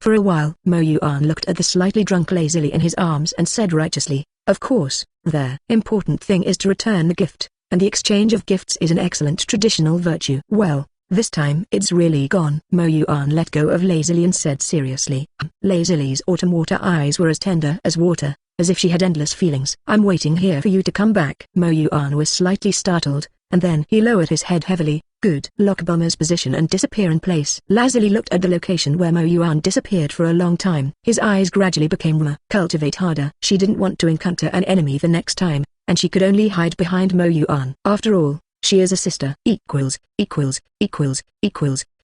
For a while, Mo Yuan looked at the slightly drunk Lazily in his arms and said righteously, of course, the important thing is to return the gift, and the exchange of gifts is an excellent traditional virtue. Well, this time it's really gone. Mo Yuan let go of Lazily and said seriously. Lazily's autumn water eyes were as tender as water, as if she had endless feelings. I'm waiting here for you to come back. Mo Yuan was slightly startled, and then he lowered his head heavily. Good. Lock Bulma's position and disappear in place. Lazily looked at the location where Mo Yuan disappeared for a long time. His eyes gradually became cultivate harder. She didn't want to encounter an enemy the next time, and she could only hide behind Mo Yuan. After all, she is a sister.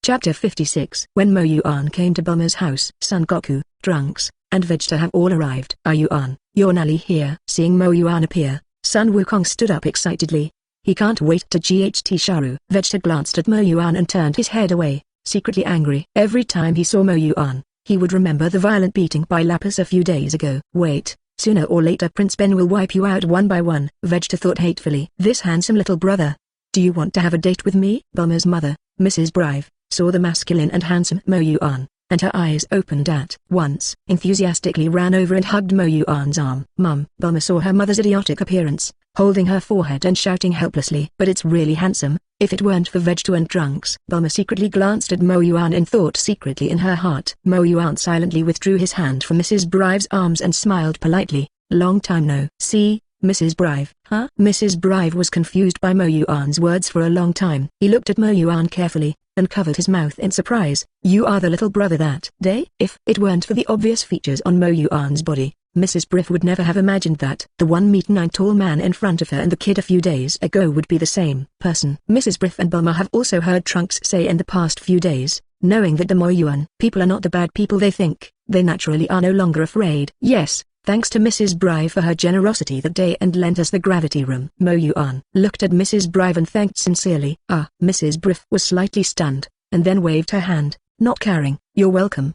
Chapter 56. When Mo Yuan came to Bulma's house, Son Goku, Trunks, and Vegeta have all arrived. Yuan, you're nearly here. Seeing Mo Yuan appear, Sun Wukong stood up excitedly. He can't wait to GHT Sharu. Vegeta glanced at Mo Yuan and turned his head away, secretly angry. Every time he saw Mo Yuan, he would remember the violent beating by Lapis a few days ago. Wait, sooner or later Prince Ben will wipe you out one by one, Vegeta thought hatefully. This handsome little brother. Do you want to have a date with me? Bulma's mother, Mrs. Brive, saw the masculine and handsome Mo Yuan, and her eyes opened at once. Enthusiastically ran over and hugged Mo Yuan's arm. Mum. Bulma saw her mother's idiotic appearance, holding her forehead and shouting helplessly. But it's really handsome, if it weren't for Vegeta and Trunks. Bulma secretly glanced at Mo Yuan and thought secretly in her heart. Mo Yuan silently withdrew his hand from Mrs. Brive's arms and smiled politely. Long time no see, Mrs. Brive. Huh? Mrs. Brive was confused by Mo Yuan's words for a long time. He looked at Mo Yuan carefully, and covered his mouth in surprise. You are the little brother that day? If it weren't for the obvious features on Mo Yuan's body, Mrs. Brive would never have imagined that the 1'9" tall man in front of her and the kid a few days ago would be the same person. Mrs. Brive and Bulma have also heard Trunks say in the past few days, knowing that the Mo Yuan people are not the bad people they think, they naturally are no longer afraid. Yes, thanks to Mrs. Brive for her generosity that day and lent us the gravity room. Mo Yuan looked at Mrs. Brive and thanked sincerely. Mrs. Brive was slightly stunned, and then waved her hand, not caring. You're welcome,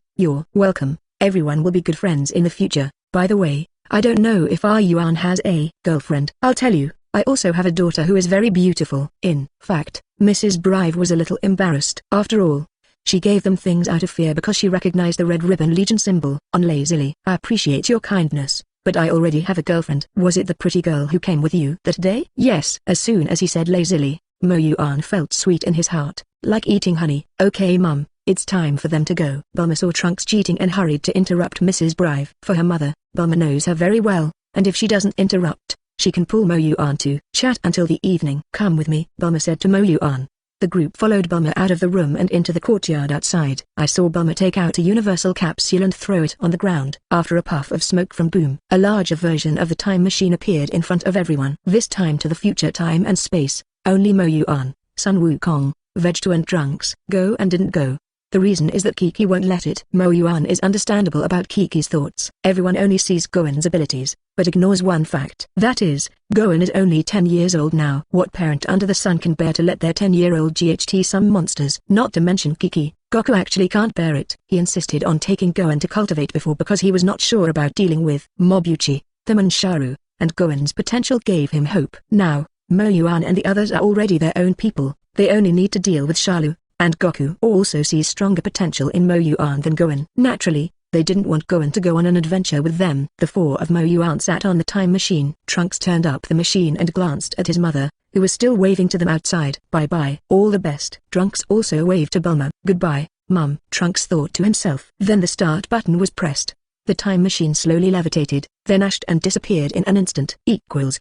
everyone will be good friends in the future. By the way, I don't know if Yuan has a girlfriend. I'll tell you, I also have a daughter who is very beautiful. In fact, Mrs. Brive was a little embarrassed. After all, she gave them things out of fear because she recognized the Red Ribbon Legion symbol on Lazily. I appreciate your kindness, but I already have a girlfriend. Was it the pretty girl who came with you that day? Yes. As soon as he said Lazily, Mo Yuan felt sweet in his heart, like eating honey. Okay Mum, it's time for them to go. Bulma saw Trunks cheating and hurried to interrupt Mrs. Brive. For her mother, Bulma knows her very well, and if she doesn't interrupt, she can pull Mo Yuan to chat until the evening. Come with me, Bulma said to Mo Yuan. The group followed Bulma out of the room and into the courtyard outside. I saw Bulma take out a universal capsule and throw it on the ground. After a puff of smoke from Boom, a larger version of the time machine appeared in front of everyone. This time to the future time and space. Only Mo Yuan, Sun Wukong, Vegeta and Trunks go and didn't go. The reason is that Kiki won't let it. Mo Yuan is understandable about Kiki's thoughts. Everyone only sees Goen's abilities, but ignores one fact. That is, Goen is only 10 years old now. What parent under the sun can bear to let their 10-year-old GHT some monsters? Not to mention Kiki, Goku actually can't bear it. He insisted on taking Goen to cultivate before because he was not sure about dealing with Mobuchi, Them and Sharu, and Goen's potential gave him hope. Now, Mo Yuan and the others are already their own people. They only need to deal with Shalu, and Goku also sees stronger potential in Mo Yuan than Goen. Naturally, they didn't want Goen to go on an adventure with them. The four of Mo Yuan sat on the time machine. Trunks turned up the machine and glanced at his mother, who was still waving to them outside. Bye-bye. All the best. Trunks also waved to Bulma. Goodbye, Mum. Trunks thought to himself. Then the start button was pressed. The time machine slowly levitated, then ashed and disappeared in an instant. Equals.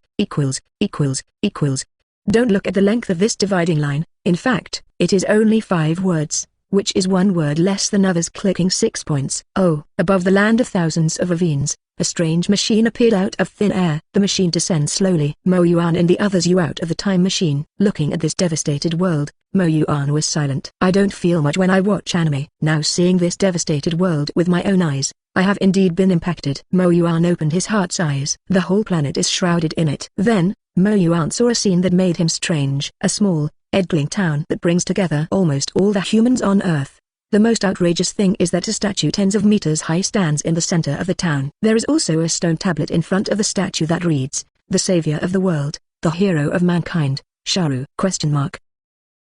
Don't look at the length of this dividing line. In fact, it is only 5 words, which is 1 word less than others. Clicking 6 points. Oh, above the land of thousands of ravines, a strange machine appeared out of thin air. The machine descends slowly. Mo Yuan and the others out of the time machine. Looking at this devastated world, Mo Yuan was silent. I don't feel much when I watch anime. Now seeing this devastated world with my own eyes, I have indeed been impacted. Mo Yuan opened his heart's eyes. The whole planet is shrouded in it. Then, Mo Yuan saw a scene that made him strange. A small, idling town that brings together almost all the humans on Earth. The most outrageous thing is that a statue tens of meters high stands in the center of the town. There is also a stone tablet in front of the statue that reads, "The savior of the world, the hero of mankind, Sharu?"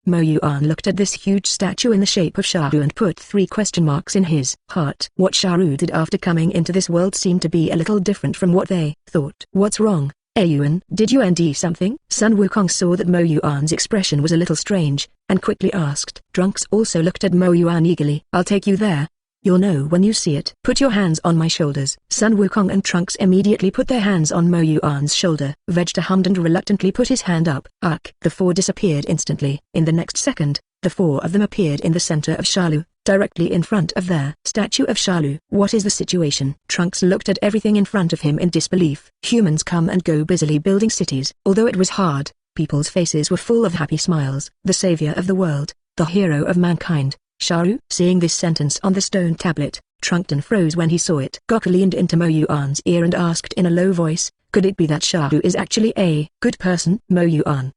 Mo Yuan looked at this huge statue in the shape of Sharu and put 3 question marks in his heart. What Sharu did after coming into this world seemed to be a little different from what they thought. What's wrong? Yuan, did you ND something? Sun Wukong saw that Mo Yuan's expression was a little strange, and quickly asked. Trunks also looked at Mo Yuan eagerly. I'll take you there. You'll know when you see it. Put your hands on my shoulders. Sun Wukong and Trunks immediately put their hands on Mo Yuan's shoulder. Vegeta hummed and reluctantly put his hand up. The 4 disappeared instantly. In the next second, the 4 of them appeared in the center of Shalu, directly in front of their statue of Shalu. What is the situation? Trunks looked at everything in front of him in disbelief. Humans come and go busily building cities. Although it was hard, people's faces were full of happy smiles. The savior of the world, the hero of mankind, Sharu? Seeing this sentence on the stone tablet, Trunkton froze when he saw it. Goku leaned into Mo Yuan's ear and asked in a low voice, could it be that Sharu is actually a good person? Mo Yuan,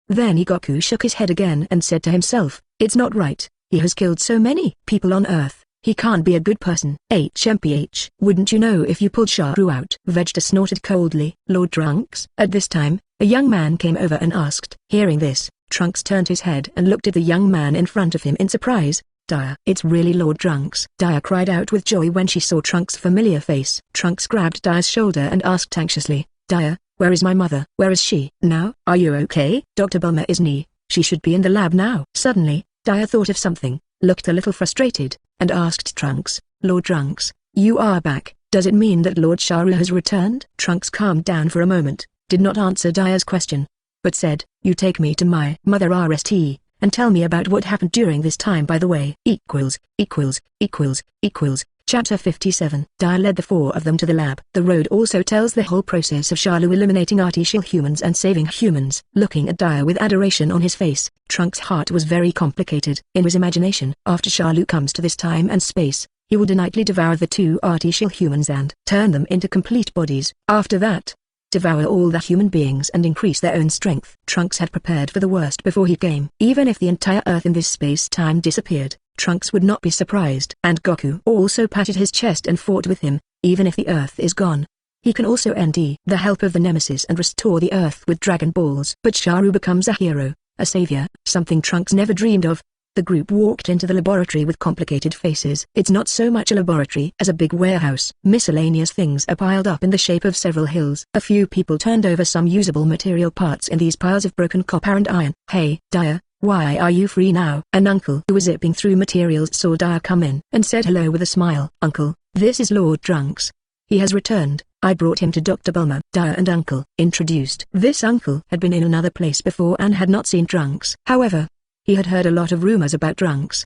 Then Goku shook his head again and said to himself, it's not right. He has killed so many people on Earth. He can't be a good person. HMPH. Wouldn't you know if you pulled Sharu out? Vegeta snorted coldly. Lord Trunks? At this time, a young man came over and asked. Hearing this, Trunks turned his head and looked at the young man in front of him in surprise. Dia. It's really Lord Trunks. Dia cried out with joy when she saw Trunks' familiar face. Trunks grabbed Dia's shoulder and asked anxiously, Dia, where is my mother? Where is she? Now, are you okay? Dr. Bulma is near. She should be in the lab now. Suddenly, Dia thought of something, looked a little frustrated, and asked Trunks, Lord Trunks, you are back. Does it mean that Lord Sharu has returned? Trunks calmed down for a moment, did not answer Dia's question, but said, you take me to my mother RST, and tell me about what happened during this time by the way. Chapter 57. Dia led the 4 of them to the lab. The road also tells the whole process of Shalu eliminating artificial humans and saving humans. Looking at Dia with adoration on his face, Trunks' heart was very complicated. In his imagination, after Shalu comes to this time and space, he will nightly devour the 2 artificial humans and turn them into complete bodies. After that, devour all the human beings and increase their own strength. Trunks had prepared for the worst before he came. Even if the entire Earth in this space-time disappeared, Trunks would not be surprised. And Goku also patted his chest and fought with him. Even if the Earth is gone, he can also end the help of the Nemesis and restore the Earth with DragonBallZ. But Sharu becomes a hero, a savior, something Trunks never dreamed of. The group walked into the laboratory with complicated faces. It's not so much a laboratory as a big warehouse. Miscellaneous things are piled up in the shape of several hills. A few people turned over some usable material parts in these piles of broken copper and iron. Hey, Dia, why are you free now? An uncle who was zipping through materials saw Dia come in and said hello with a smile. Uncle, this is Lord Trunks. He has returned. I brought him to Dr. Bulma. Dia and uncle introduced. This uncle had been in another place before and had not seen Trunks. However, He had heard a lot of rumors about drunks.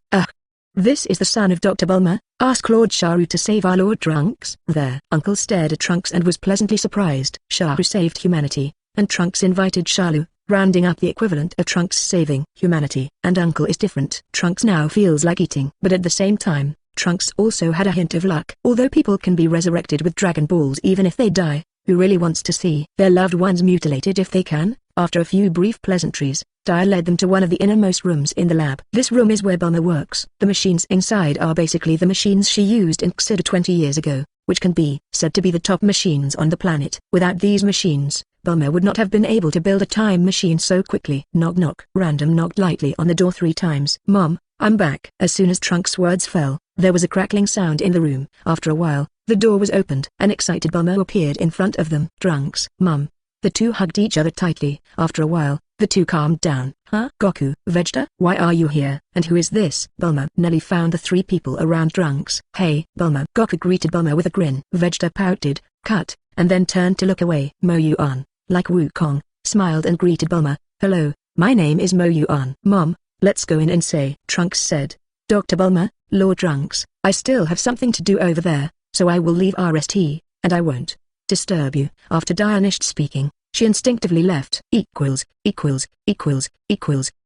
This is the son of Dr. Bulma? Asked Lord Sharu to save our Lord Trunks. Their uncle stared at Trunks and was pleasantly surprised. Sharu saved humanity, and Trunks invited Shalu, rounding up the equivalent of Trunks saving humanity. And uncle is different. Trunks now feels like eating. But at the same time, Trunks also had a hint of luck. Although people can be resurrected with Dragon Balls even if they die, who really wants to see their loved ones mutilated if they can? After a few brief pleasantries, Dai led them to one of the innermost rooms in the lab. This room is where Bulma works. The machines inside are basically the machines she used in Xida 20 years ago, which can be said to be the top machines on the planet. Without these machines, Bulma would not have been able to build a time machine so quickly. Knock knock. Random knocked lightly on the door 3 times. Mom, I'm back. As soon as Trunks' words fell, there was a crackling sound in the room. After a while, the door was opened. An excited Bulma appeared in front of them. Trunks, Mom. The two hugged each other tightly. After a while, the two calmed down. Huh? Goku, Vegeta? Why are you here? And who is this? Bulma. Nelly found the 3 people around Trunks. Hey, Bulma. Goku greeted Bulma with a grin. Vegeta pouted, cut, and then turned to look away. Mo Yuan, like Wukong, smiled and greeted Bulma. Hello, my name is Mo Yuan. Mom, let's go in and say. Trunks said. Dr. Bulma, Lord Trunks, I still have something to do over there, so I will leave RST, and I won't disturb you. After Dianished speaking, she instinctively left.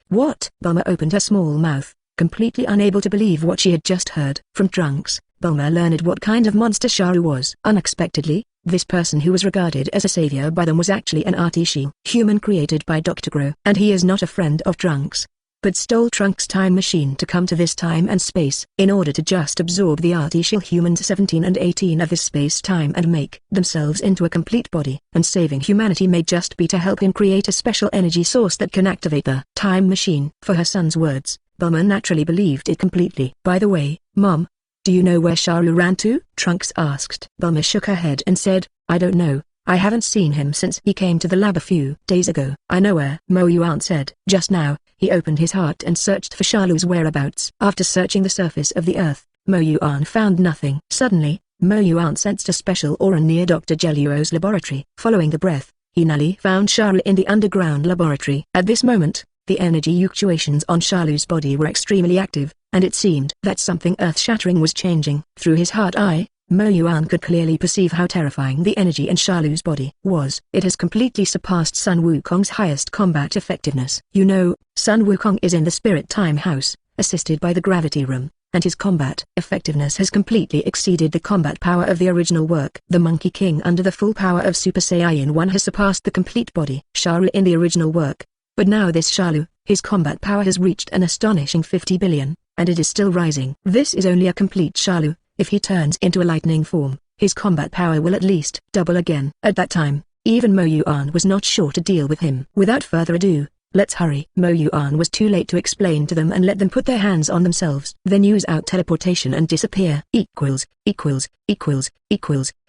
What? Bulma opened her small mouth, completely unable to believe what she had just heard. From Trunks, Bulma learned what kind of monster Sharu was. Unexpectedly, this person who was regarded as a savior by them was actually an artificial human created by Dr. Gro. And he is not a friend of Trunks, but stole Trunks' time machine to come to this time and space in order to just absorb the artificial humans 17 and 18 of this space-time and make themselves into a complete body. And saving humanity may just be to help him create a special energy source that can activate the time machine. For her son's words, Bulma naturally believed it completely. By the way, Mom, do you know where Sharu ran to? Trunks asked. Bulma shook her head and said, I don't know. I haven't seen him since he came to the lab a few days ago. I know where. Mo Yuan said. Just now, he opened his heart and searched for Shalu's whereabouts. After searching the surface of the earth, Mo Yuan found nothing. Suddenly, Mo Yuan sensed a special aura near Dr. Jelluo's laboratory. Following the breath, he nearly found Shalu in the underground laboratory. At this moment, the energy fluctuations on Shalu's body were extremely active, and it seemed that something earth-shattering was changing. Through his heart eye, Mo Yuan could clearly perceive how terrifying the energy in Shalu's body was. It has completely surpassed Sun Wukong's highest combat effectiveness. You know, Sun Wukong is in the Spirit Time House, assisted by the Gravity Room, and his combat effectiveness has completely exceeded the combat power of the original work. The Monkey King under the full power of Super Saiyan 1 has surpassed the complete body Sharu in the original work, but now this Shalu, his combat power has reached an astonishing 50 billion, and it is still rising. This is only a complete Shalu. If he turns into a lightning form, his combat power will at least double again. At that time, even Mo Yuan was not sure to deal with him. Without further ado, let's hurry. Mo Yuan was too late to explain to them and let them put their hands on themselves. Then use out teleportation and disappear.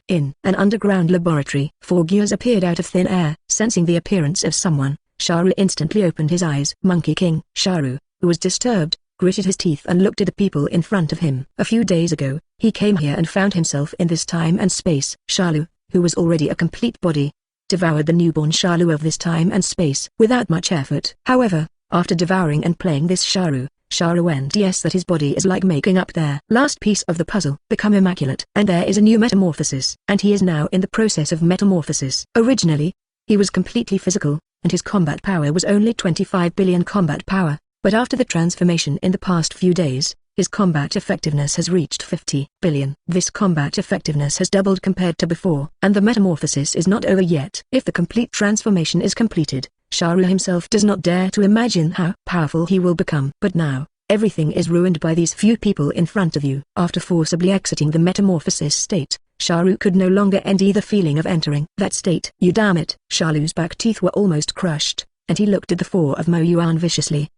In an underground laboratory, 4 gears appeared out of thin air. Sensing the appearance of someone, Sharu instantly opened his eyes. Monkey King Sharu, who was disturbed, gritted his teeth and looked at the people in front of him. A few days ago, he came here and found himself in this time and space. Shalu, who was already a complete body, devoured the newborn Shalu of this time and space without much effort. However, after devouring and playing this Sharu NDS that his body is like making up their last piece of the puzzle, become immaculate. And there is a new metamorphosis. And he is now in the process of metamorphosis. Originally, he was completely physical, and his combat power was only 25 billion combat power. But after the transformation in the past few days, his combat effectiveness has reached 50 billion. This combat effectiveness has doubled compared to before. And the metamorphosis is not over yet. If the complete transformation is completed, Sharu himself does not dare to imagine how powerful he will become. But now, everything is ruined by these few people in front of you. After forcibly exiting the metamorphosis state, Sharu could no longer endure the feeling of entering that state. You damn it! Shalu's back teeth were almost crushed, and he looked at the 4 of Mo Yuan viciously.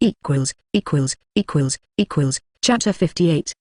Chapter 58.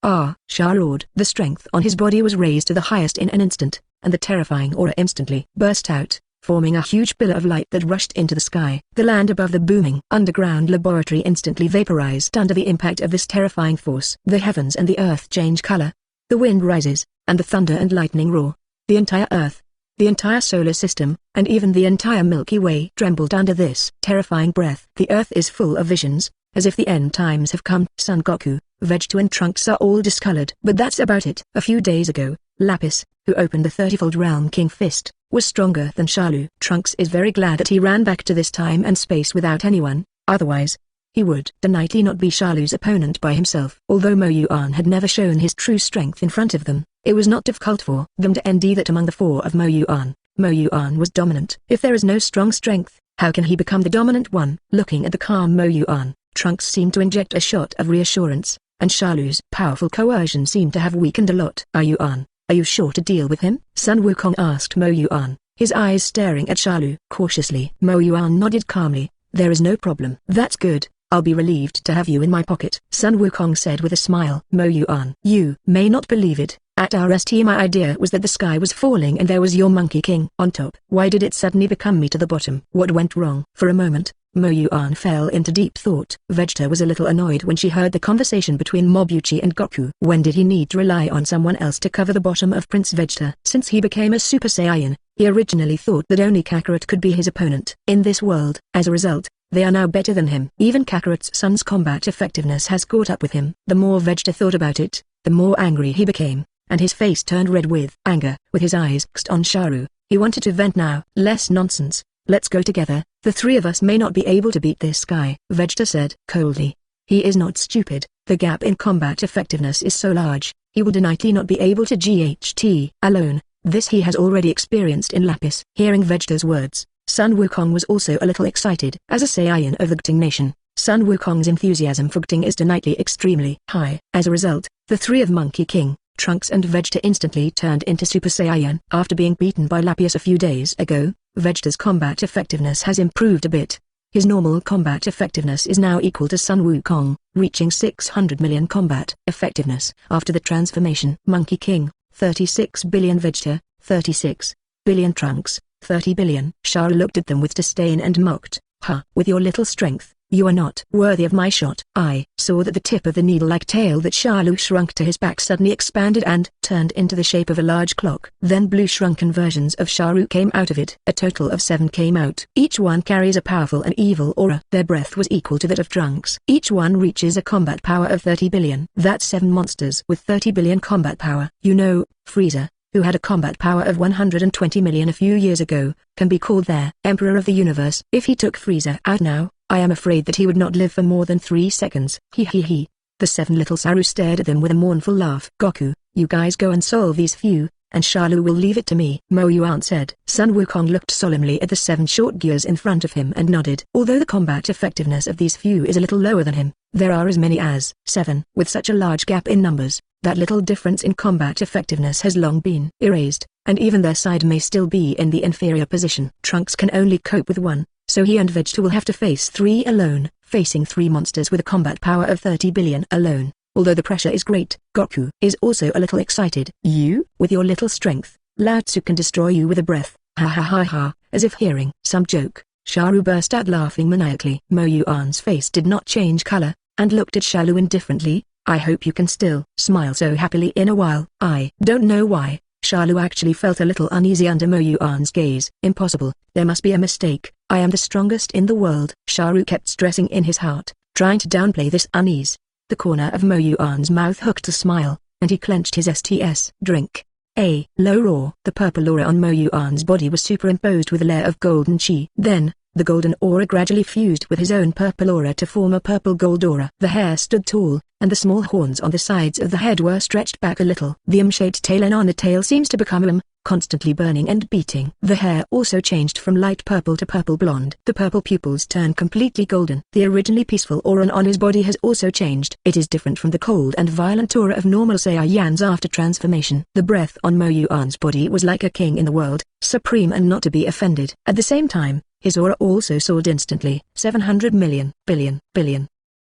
Sha-Lord. The strength on his body was raised to the highest in an instant, and the terrifying aura instantly burst out, forming a huge pillar of light that rushed into the sky. The land above the booming underground laboratory instantly vaporized under the impact of this terrifying force. The heavens and the earth change color. The wind rises, and the thunder and lightning roar. The entire earth, the entire solar system, and even the entire Milky Way trembled under this terrifying breath. The earth is full of visions, as if the end times have come. Son Goku, Vegeta and Trunks are all discolored. But that's about it. A few days ago, Lapis, who opened the 30-fold Realm King Fist, was stronger than Shalu. Trunks is very glad that he ran back to this time and space without anyone, otherwise, he would definitely not be Shalu's opponent by himself. Although Mo Yuan had never shown his true strength in front of them, it was not difficult for them to end that among the four of Mo Yuan was dominant. If there is no strong strength, how can he become the dominant one? Looking at the calm Mo Yuan, Trunks seemed to inject a shot of reassurance, and Shalu's powerful coercion seemed to have weakened a lot. Are you sure to deal with him? Sun Wukong asked Mo Yuan, his eyes staring at Shalu. Cautiously, Mo Yuan nodded calmly. There is no problem. That's good. I'll be relieved to have you in my pocket, Sun Wukong said with a smile. Mo Yuan, you may not believe it. At our ST my idea was that the sky was falling and there was your Monkey King on top. Why did it suddenly become me to the bottom? What went wrong? For a moment, Mo Yuan fell into deep thought. Vegeta was a little annoyed when she heard the conversation between Mobuchi and Goku. When did he need to rely on someone else to cover the bottom of Prince Vegeta? Since he became a Super Saiyan, he originally thought that only Kakarot could be his opponent in this world. As a result, they are now better than him. Even Kakarot's son's combat effectiveness has caught up with him. The more Vegeta thought about it, the more angry he became, and his face turned red with anger. With his eyes fixed on Sharu, he wanted to vent now. Less nonsense. Let's go together. The three of us may not be able to beat this guy, Vegeta said coldly. He is not stupid. The gap in combat effectiveness is so large, he will definitely not be able to GHT alone. This he has already experienced in Lapis. Hearing Vegeta's words, Sun Wukong was also a little excited. As a Saiyan of the Gting nation, Sun Wukong's enthusiasm for Gting is definitely extremely high. As a result, the three of Monkey King, Trunks and Vegeta instantly turned into Super Saiyan. After being beaten by Lapis a few days ago, Vegeta's combat effectiveness has improved a bit. His normal combat effectiveness is now equal to Sun Wukong, reaching 600 million combat effectiveness. After the transformation, Monkey King, 36 billion Vegeta, 36 billion Trunks, 30 billion. Sharu looked at them with disdain and mocked, "Ha, with your little strength, you are not worthy of my shot." I saw that the tip of the needle-like tail that Shalu shrunk to his back suddenly expanded and turned into the shape of a large clock. Then blue shrunken versions of Sharu came out of it. A total of 7 came out. Each one carries a powerful and evil aura. Their breath was equal to that of Trunks. Each one reaches a combat power of 30 billion. That's 7 monsters with 30 billion combat power. You know, Frieza, who had a combat power of 120 million a few years ago, can be called their Emperor of the Universe. If he took Frieza out now, I am afraid that he would not live for more than 3 seconds. He. The 7 little Saru stared at them with a mournful laugh. Goku, you guys go and solve these few, and Shalu will leave it to me, Mo Yuan said. Sun Wukong looked solemnly at the 7 short gears in front of him and nodded. Although the combat effectiveness of these few is a little lower than him, there are as many as 7. With such a large gap in numbers, that little difference in combat effectiveness has long been erased, and even their side may still be in the inferior position. Trunks can only cope with 1, so he and Vegeta will have to face 3 alone, facing 3 monsters with a combat power of 30 billion alone. Although the pressure is great, Goku is also a little excited. You, with your little strength, Lao Tzu can destroy you with a breath. Ha ha ha ha. As if hearing some joke, Sharu burst out laughing maniacally. Mo Yuan's face did not change color, and looked at Shalu indifferently. I hope you can still smile so happily in a while. I don't know why, Shalu actually felt a little uneasy under Mo Yuan's gaze. Impossible, there must be a mistake. I am the strongest in the world. Sharu kept stressing in his heart, trying to downplay this unease. The corner of Mo Yuan's mouth hooked a smile, and he clenched his STS. Drink. A low roar. The purple aura on Mo Yuan's body was superimposed with a layer of golden chi. Then, the golden aura gradually fused with his own purple aura to form a purple gold aura. The hair stood tall, and the small horns on the sides of the head were stretched back a little. The M-shaped tail on the tail seems to become constantly burning and beating. The hair also changed from light purple to purple blonde. The purple pupils turned completely golden. The originally peaceful aura on his body has also changed. It is different from the cold and violent aura of normal Saiyans after transformation. The breath on Mo Yuan's body was like a king in the world, supreme and not to be offended. At the same time, his aura also soared instantly. 700 million, billion,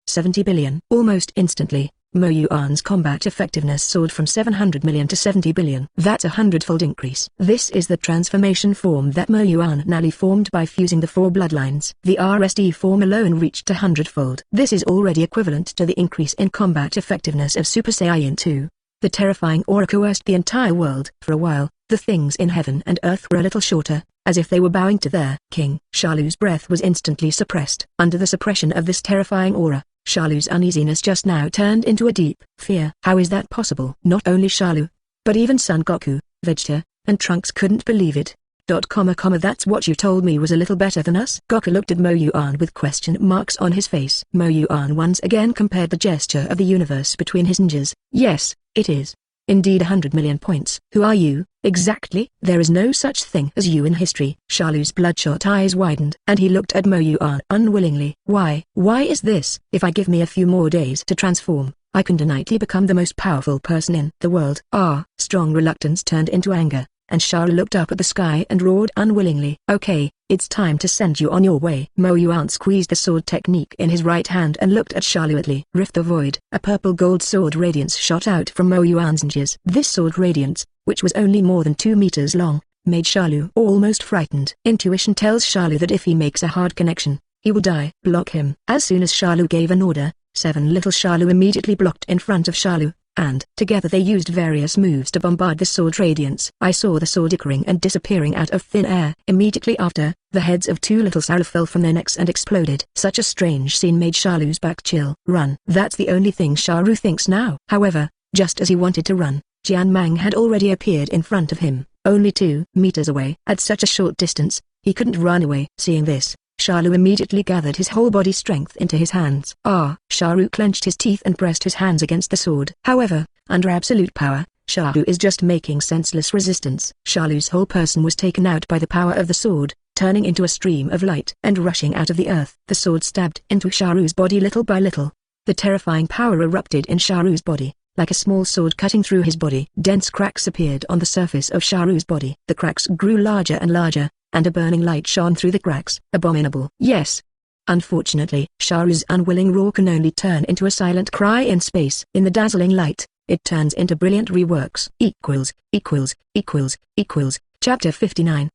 70 billion. Almost instantly, Mo Yuan's combat effectiveness soared from 700 million to 70 billion. That's a 100-fold increase. This is the transformation form that Mo Yuan newly formed by fusing the 4 bloodlines. The RSD form alone reached 100-fold. This is already equivalent to the increase in combat effectiveness of Super Saiyan 2. The terrifying aura coerced the entire world. For a while, the things in heaven and earth were a little shorter, as if they were bowing to their king. Shalu's breath was instantly suppressed. Under the suppression of this terrifying aura, Shalu's uneasiness just now turned into a deep fear. How is that possible? Not only Shalu, but even Son Goku, Vegeta, and Trunks couldn't believe it. That's what you told me was a little better than us? Goku looked at Mo Yuan with question marks on his face. Mo Yuan once again compared the gesture of the universe between his ninjas. Yes, it is. Indeed 100 million points. Who are you, exactly? There is no such thing as you in history. Shalu's bloodshot eyes widened, and he looked at Mo Yuan unwillingly. Why is this? If I give me a few more days to transform, I can innately become the most powerful person in the world. Strong reluctance turned into anger, and Shalu looked up at the sky and roared unwillingly. Okay, it's time to send you on your way. Mo Yuan squeezed the sword technique in his right hand and looked at Shalu. Rift the void. A purple gold sword radiance shot out from Mo Yuan's ninjas. This sword radiance, which was only more than 2 meters long, made Shalu almost frightened. Intuition tells Shalu that if he makes a hard connection, he will die. Block him. As soon as Shalu gave an order, 7 little Shalu immediately blocked in front of Shalu, and together they used various moves to bombard the sword radiance. I saw the sword flickering and disappearing out of thin air. Immediately after, the heads of 2 little Shalu fell from their necks and exploded. Such a strange scene made Shalu's back chill. Run. That's the only thing Shalu thinks now. However, just as he wanted to run, Jian Mang had already appeared in front of him, only 2 meters away. At such a short distance, he couldn't run away. Seeing this, Shalu immediately gathered his whole body strength into his hands. Shalu clenched his teeth and pressed his hands against the sword. However, under absolute power, Shalu is just making senseless resistance. Shalu's whole person was taken out by the power of the sword, turning into a stream of light and rushing out of the earth. The sword stabbed into Shalu's body little by little. The terrifying power erupted in Shalu's body, like a small sword cutting through his body. Dense cracks appeared on the surface of Shalu's body. The cracks grew larger and larger, and a burning light shone through the cracks. Abominable. Yes. Unfortunately, Shalu's unwilling roar can only turn into a silent cry in space. In the dazzling light, it turns into brilliant reworks. Chapter 59.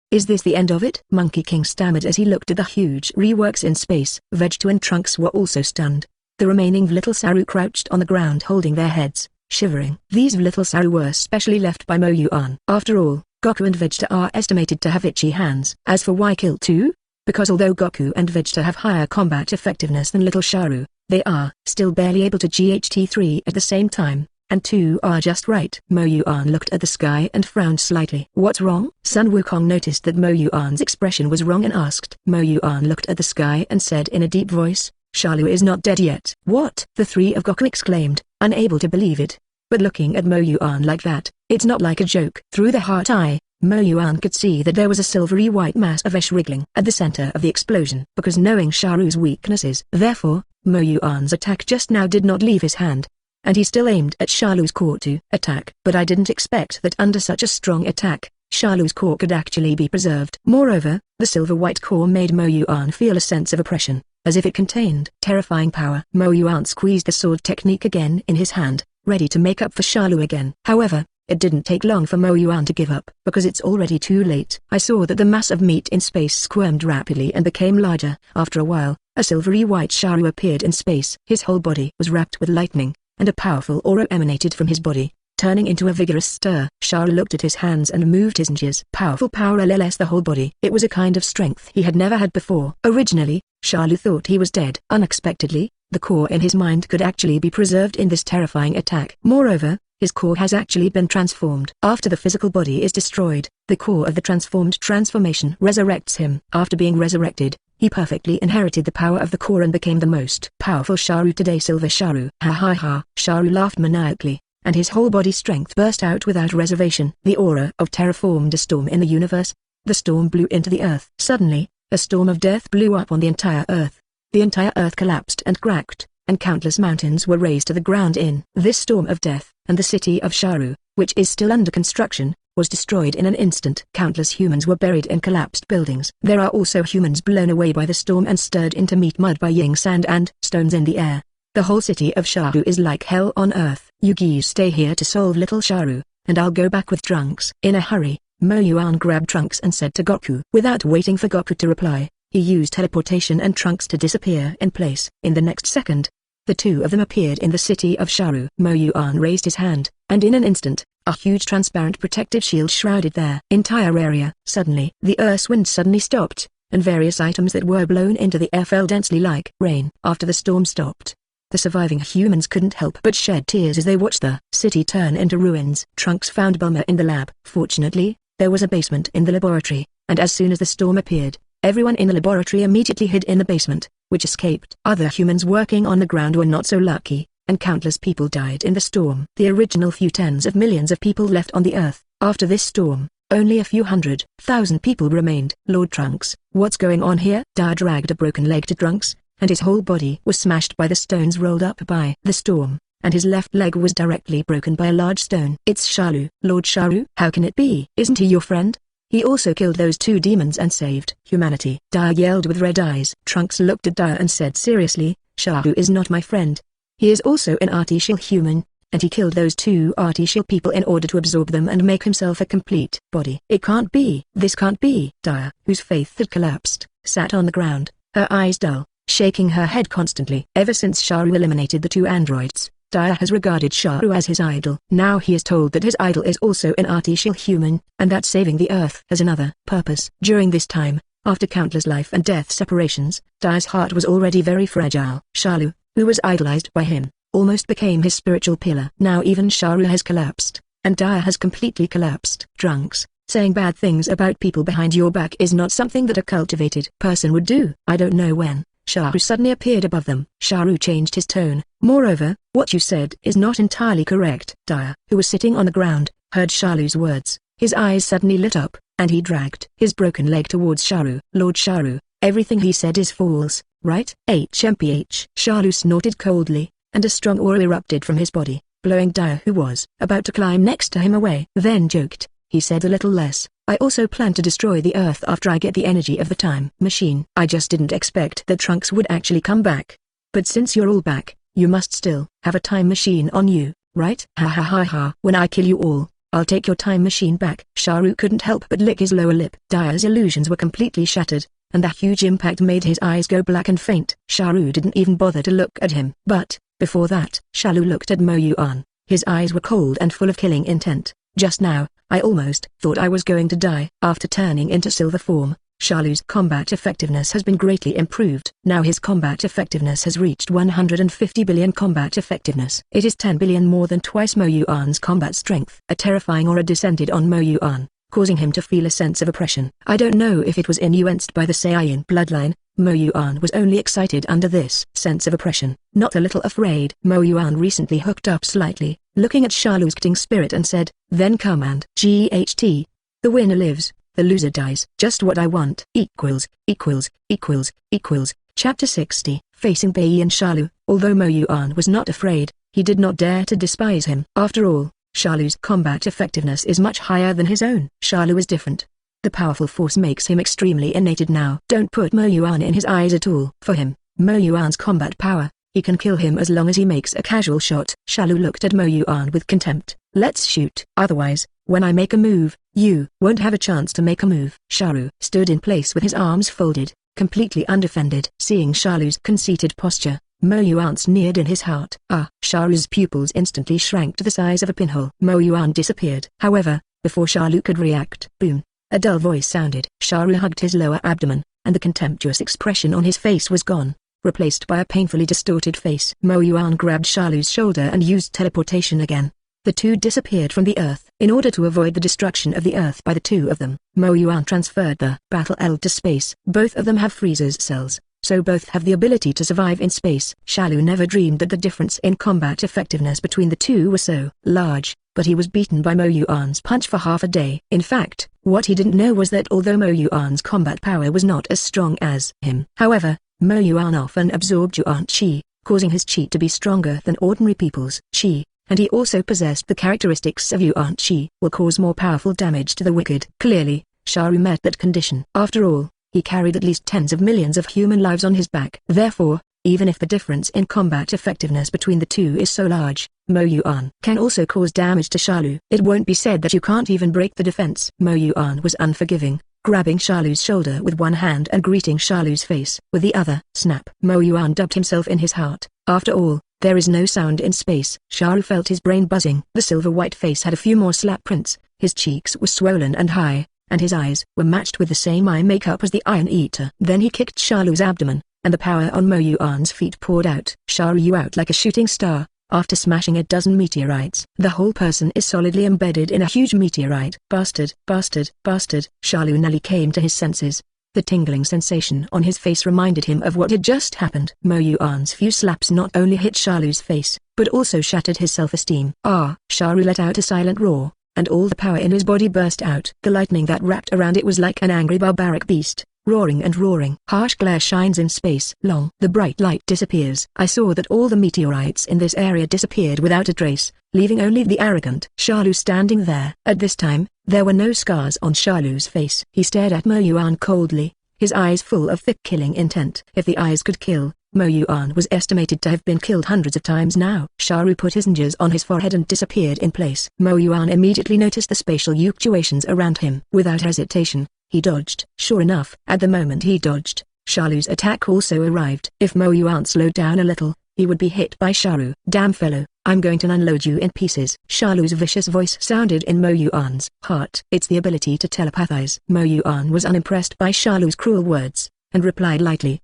Is this the end of it? Monkey King stammered as he looked at the huge reworks in space. Vegeta and Trunks were also stunned. The remaining little Saru crouched on the ground holding their heads, shivering. These little Saru were specially left by Mo Yuan. After all, Goku and Vegeta are estimated to have itchy hands. As for why kill 2? Because although Goku and Vegeta have higher combat effectiveness than little Sharu, they are still barely able to GHT 3 at the same time, and 2 are just right. Mo Yuan looked at the sky and frowned slightly. What's wrong? Sun Wukong noticed that Mo Yuan's expression was wrong and asked. Mo Yuan looked at the sky and said in a deep voice, Shalu is not dead yet. What? The 3 of Goku exclaimed, unable to believe it. But looking at Mo Yuan like that, it's not like a joke. Through the heart eye, Mo Yuan could see that there was a silvery white mass of ash wriggling at the center of the explosion. Because knowing Shalu's weaknesses, therefore, Mo Yuan's attack just now did not leave his hand, and he still aimed at Shalu's core to attack. But I didn't expect that under such a strong attack, Shalu's core could actually be preserved. Moreover, the silver-white core made Mo Yuan feel a sense of oppression, as if it contained terrifying power. Mo Yuan squeezed the sword technique again in his hand, ready to make up for Shalu again. However, it didn't take long for Mo Yuan to give up, because it's already too late. I saw that the mass of meat in space squirmed rapidly and became larger. After a while, a silvery white Sharu appeared in space. His whole body was wrapped with lightning, and a powerful aura emanated from his body, turning into a vigorous stir. Sharu looked at his hands and moved his ninjas. Powerful power LLS the whole body. It was a kind of strength he had never had before. Originally, Shalu thought he was dead. Unexpectedly, the core in his mind could actually be preserved in this terrifying attack. Moreover, his core has actually been transformed. After the physical body is destroyed, the core of the transformed transformation resurrects him. After being resurrected, he perfectly inherited the power of the core and became the most powerful Sharu today. Silver Sharu. Ha ha ha. Sharu laughed maniacally, and his whole body strength burst out without reservation. The aura of terror formed a storm in the universe. The storm blew into the earth. Suddenly, a storm of death blew up on the entire earth. The entire earth collapsed and cracked, and countless mountains were razed to the ground in this storm of death, and the city of Sharu, which is still under construction, was destroyed in an instant. Countless humans were buried in collapsed buildings. There are also humans blown away by the storm and stirred into meat mud by ying sand and stones in the air. The whole city of Sharu is like hell on earth. You geese stay here to solve little Sharu, and I'll go back with Trunks. In a hurry, Mo Yuan grabbed Trunks and said to Goku. Without waiting for Goku to reply, he used teleportation and Trunks to disappear in place. In the next second, the 2 of them appeared in the city of Sharu. Mo Yuan raised his hand, and in an instant, a huge transparent protective shield shrouded their entire area. Suddenly, the earth's wind suddenly stopped, and various items that were blown into the air fell densely like rain. After the storm stopped, the surviving humans couldn't help but shed tears as they watched the city turn into ruins. Trunks found Bulma in the lab. Fortunately, there was a basement in the laboratory, and as soon as the storm appeared, everyone in the laboratory immediately hid in the basement, which escaped. Other humans working on the ground were not so lucky, and countless people died in the storm. The original few tens of millions of people left on the Earth. After this storm, only a few 100,000 people remained. Lord Trunks, what's going on here? Dia dragged a broken leg to Trunks, and his whole body was smashed by the stones rolled up by the storm, and his left leg was directly broken by a large stone. It's Shalu. Lord Sharu? How can it be? Isn't he your friend? He also killed those two demons and saved humanity. Dia yelled with red eyes. Trunks looked at Dia and said seriously, Sharu is not my friend. He is also an artificial human, and he killed those two artificial people in order to absorb them and make himself a complete body. It can't be. This can't be. Dia, whose faith had collapsed, sat on the ground, her eyes dull, shaking her head constantly. Ever since Sharu eliminated the two androids, Dia has regarded Sharu as his idol. Now he is told that his idol is also an artificial human, and that saving the Earth has another purpose. During this time, after countless life and death separations, Dia's heart was already very fragile. Shalu, who was idolized by him, almost became his spiritual pillar. Now even Sharu has collapsed, and Dia has completely collapsed. Trunks, saying bad things about people behind your back is not something that a cultivated person would do. I don't know when Sharu suddenly appeared above them. Sharu changed his tone. Moreover, what you said is not entirely correct. Dia, who was sitting on the ground, heard Shalu's words. His eyes suddenly lit up, and he dragged his broken leg towards Sharu. Lord Sharu, everything he said is false, right? HMPH. Shalu snorted coldly, and a strong aura erupted from his body, blowing Dia, who was about to climb next to him, away. Then joked, he said a little less, I also plan to destroy the Earth after I get the energy of the time machine. I just didn't expect that Trunks would actually come back. But since you're all back, you must still have a time machine on you, right? Ha ha ha ha. When I kill you all, I'll take your time machine back. Sharu couldn't help but lick his lower lip. Dia's illusions were completely shattered, and the huge impact made his eyes go black and faint. Sharu didn't even bother to look at him. But, before that, Shalu looked at Mo Yuan. His eyes were cold and full of killing intent. Just now, I almost thought I was going to die. After turning into silver form, Shalu's combat effectiveness has been greatly improved. Now his combat effectiveness has reached 150 billion combat effectiveness. It is 10 billion more than twice Mo Yuan's combat strength. A terrifying aura descended on Mo Yuan, causing him to feel a sense of oppression. I don't know if it was influenced by the Saiyan bloodline. Mo Yuan was only excited under this sense of oppression, not a little afraid. Mo Yuan recently hooked up slightly, looking at Shalu's king spirit and said, then come and GHT. The winner lives, the loser dies. Just what I want. Chapter 60. Facing Bai and Shalu. Although Mo Yuan was not afraid, he did not dare to despise him. After all, Shalu's combat effectiveness is much higher than his own. Shalu is different. The powerful force makes him extremely innate now. Don't put Mo Yuan in his eyes at all. For him, Mo Yuan's combat power, he can kill him as long as he makes a casual shot. Shalu looked at Mo Yuan with contempt. Let's shoot. Otherwise, when I make a move, you won't have a chance to make a move. Shalu stood in place with his arms folded, completely undefended. Seeing Shalu's conceited posture, Mo Yuan sneered in his heart. Shalu's pupils instantly shrank to the size of a pinhole. Mo Yuan disappeared. However, before Shalu could react, boom, a dull voice sounded. Shalu hugged his lower abdomen, and the contemptuous expression on his face was gone, replaced by a painfully distorted face. Mo Yuan grabbed Shalu's shoulder and used teleportation again. The two disappeared from the Earth. In order to avoid the destruction of the Earth by the two of them, Mo Yuan transferred the Battle L to space. Both of them have freezers cells, so both have the ability to survive in space. Shalu never dreamed that the difference in combat effectiveness between the two was so large, but he was beaten by Mo Yuan's punch for half a day. In fact, what he didn't know was that although Mo Yuan's combat power was not as strong as him, however, Mo Yuan often absorbed Yuan Qi, causing his Qi to be stronger than ordinary people's Qi, and he also possessed the characteristics of Yuan Qi, will cause more powerful damage to the wicked. Clearly, Sharu met that condition. After all, he carried at least tens of millions of human lives on his back. Therefore, even if the difference in combat effectiveness between the two is so large, Mo Yuan can also cause damage to Shalu. It won't be said that you can't even break the defense. Mo Yuan was unforgiving, grabbing Shalu's shoulder with one hand and greeting Shalu's face with the other. Snap. Mo Yuan dubbed himself in his heart. After all, there is no sound in space. Shalu felt his brain buzzing. The silver-white face had a few more slap prints, his cheeks were swollen and high, and his eyes were matched with the same eye makeup as the Iron Eater. Then he kicked Shalu's abdomen, and the power on Mo Yuan's feet poured out. Shalu out like a shooting star, after smashing a dozen meteorites. The whole person is solidly embedded in a huge meteorite. Bastard, bastard, bastard. Shalu nearly came to his senses. The tingling sensation on his face reminded him of what had just happened. Mo Yuan's few slaps not only hit Shalu's face, but also shattered his self-esteem. Shalu let out a silent roar, and all the power in his body burst out. The lightning that wrapped around it was like an angry barbaric beast, roaring and roaring. Harsh glare shines in space. The bright light disappears. I saw that all the meteorites in this area disappeared without a trace, leaving only the arrogant Shalu standing there. At this time, there were no scars on Shalu's face. He stared at Mo Yuan coldly, his eyes full of thick killing intent. If the eyes could kill, Mo Yuan was estimated to have been killed hundreds of times now. Shalu put his fingers on his forehead and disappeared in place. Mo Yuan immediately noticed the spatial fluctuations around him. Without hesitation, he dodged. Sure enough, at the moment he dodged, Shalu's attack also arrived. If Mo Yuan slowed down a little, he would be hit by Shalu. Damn fellow, I'm going to unload you in pieces. Shalu's vicious voice sounded in Mo Yuan's heart. It's the ability to telepathize. Mo Yuan was unimpressed by Shalu's cruel words, and replied lightly,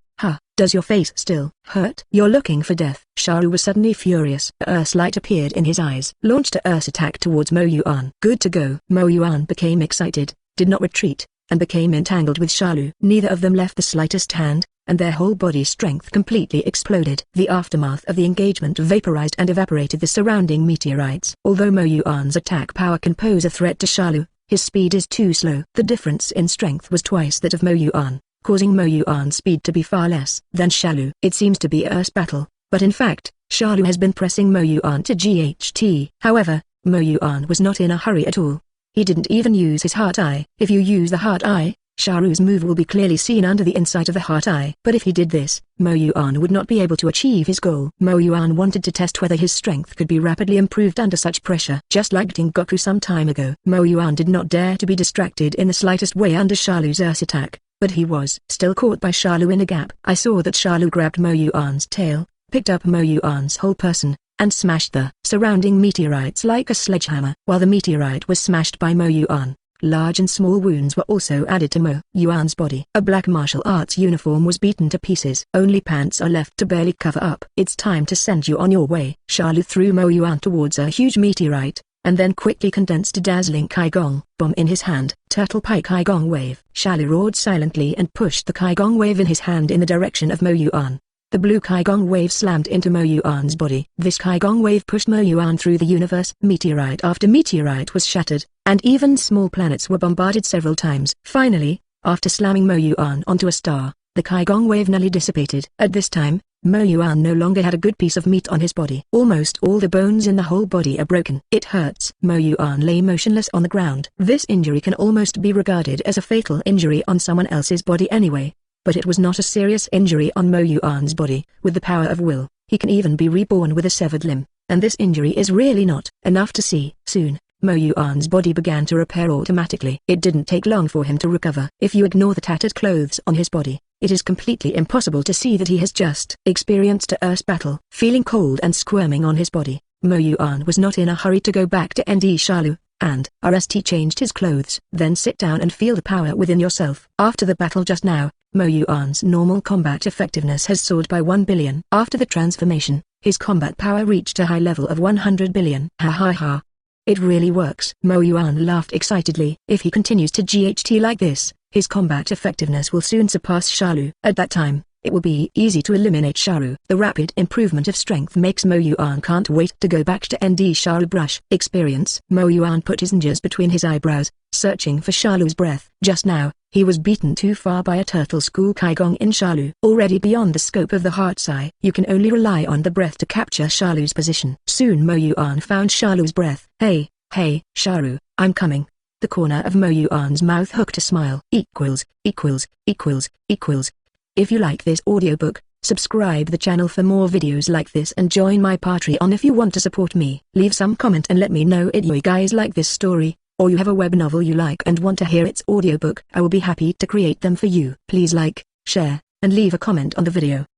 does your face still hurt? You're looking for death. Shalu was suddenly furious. A Earth light appeared in his eyes. Launched a Earth attack towards Mo Yuan. Good to go. Mo Yuan became excited, did not retreat, and became entangled with Shalu. Neither of them left the slightest hand, and their whole body strength completely exploded. The aftermath of the engagement vaporized and evaporated the surrounding meteorites. Although Mo Yuan's attack power can pose a threat to Shalu, his speed is too slow. The difference in strength was twice that of Mo Yuan, causing Mo Yuan's speed to be far less than Shalu. It seems to be a Earth battle, but in fact, Shalu has been pressing Mo Yuan to GHT. However, Mo Yuan was not in a hurry at all. He didn't even use his heart eye. If you use the heart eye, Shalu's move will be clearly seen under the inside of the heart eye. But if he did this, Mo Yuan would not be able to achieve his goal. Mo Yuan wanted to test whether his strength could be rapidly improved under such pressure. Just like Goku some time ago. Mo Yuan did not dare to be distracted in the slightest way under Shalu's Earth attack, but he was still caught by Shalu in a gap. I saw that Shalu grabbed Mo Yuan's tail, picked up Mo Yuan's whole person, and smashed the surrounding meteorites like a sledgehammer. While the meteorite was smashed by Mo Yuan, large and small wounds were also added to Mo Yuan's body. A black martial arts uniform was beaten to pieces. Only pants are left to barely cover up. It's time to send you on your way. Shalu threw Mo Yuan towards a huge meteorite, and then quickly condensed a dazzling Kaigong bomb in his hand. Turtle Pike Kaigong Wave. Shalu roared silently and pushed the Kaigong Wave in his hand in the direction of Mo Yuan. The blue Kaigong Wave slammed into Mo Yuan's body. This Kaigong Wave pushed Mo Yuan through the universe. Meteorite after meteorite was shattered, and even small planets were bombarded several times. Finally, after slamming Mo Yuan onto a star, the Kaigong Wave nearly dissipated. At this time, Mo Yuan no longer had a good piece of meat on his body. Almost all the bones in the whole body are broken. It hurts. Mo Yuan lay motionless on the ground. This injury can almost be regarded as a fatal injury on someone else's body anyway. But it was not a serious injury on Mo Yuan's body. With the power of will, he can even be reborn with a severed limb, and this injury is really not enough to see. Soon, Mo Yuan's body began to repair automatically. It didn't take long for him to recover. If you ignore the tattered clothes on his body, it is completely impossible to see that he has just experienced a Earth battle. Feeling cold and squirming on his body, Mo Yuan was not in a hurry to go back to ND Shalu, and RST changed his clothes. Then sit down and feel the power within yourself. After the battle just now, Mo Yuan's normal combat effectiveness has soared by 1 billion. After the transformation, his combat power reached a high level of 100 billion. Ha ha ha. It really works. Mo Yuan laughed excitedly. If he continues to GHT like this, his combat effectiveness will soon surpass Shalu. At that time, it will be easy to eliminate Shalu. The rapid improvement of strength makes Mo Yuan can't wait to go back to ND Shalu. Brush experience. Mo Yuan put his fingers between his eyebrows, searching for Shalu's breath. Just now, he was beaten too far by a turtle school Kaigong in Shalu. Already beyond the scope of the heart's eye. You can only rely on the breath to capture Shalu's position. Soon Mo Yuan found Shalu's breath. Hey, Shalu, I'm coming. The corner of Mo Yuan's mouth hooked a smile. If you like this audiobook, subscribe the channel for more videos like this and join my Patreon if you want to support me. Leave some comment and let me know if you guys like this story, or you have a web novel you like and want to hear its audiobook. I will be happy to create them for you. Please like, share, and leave a comment on the video.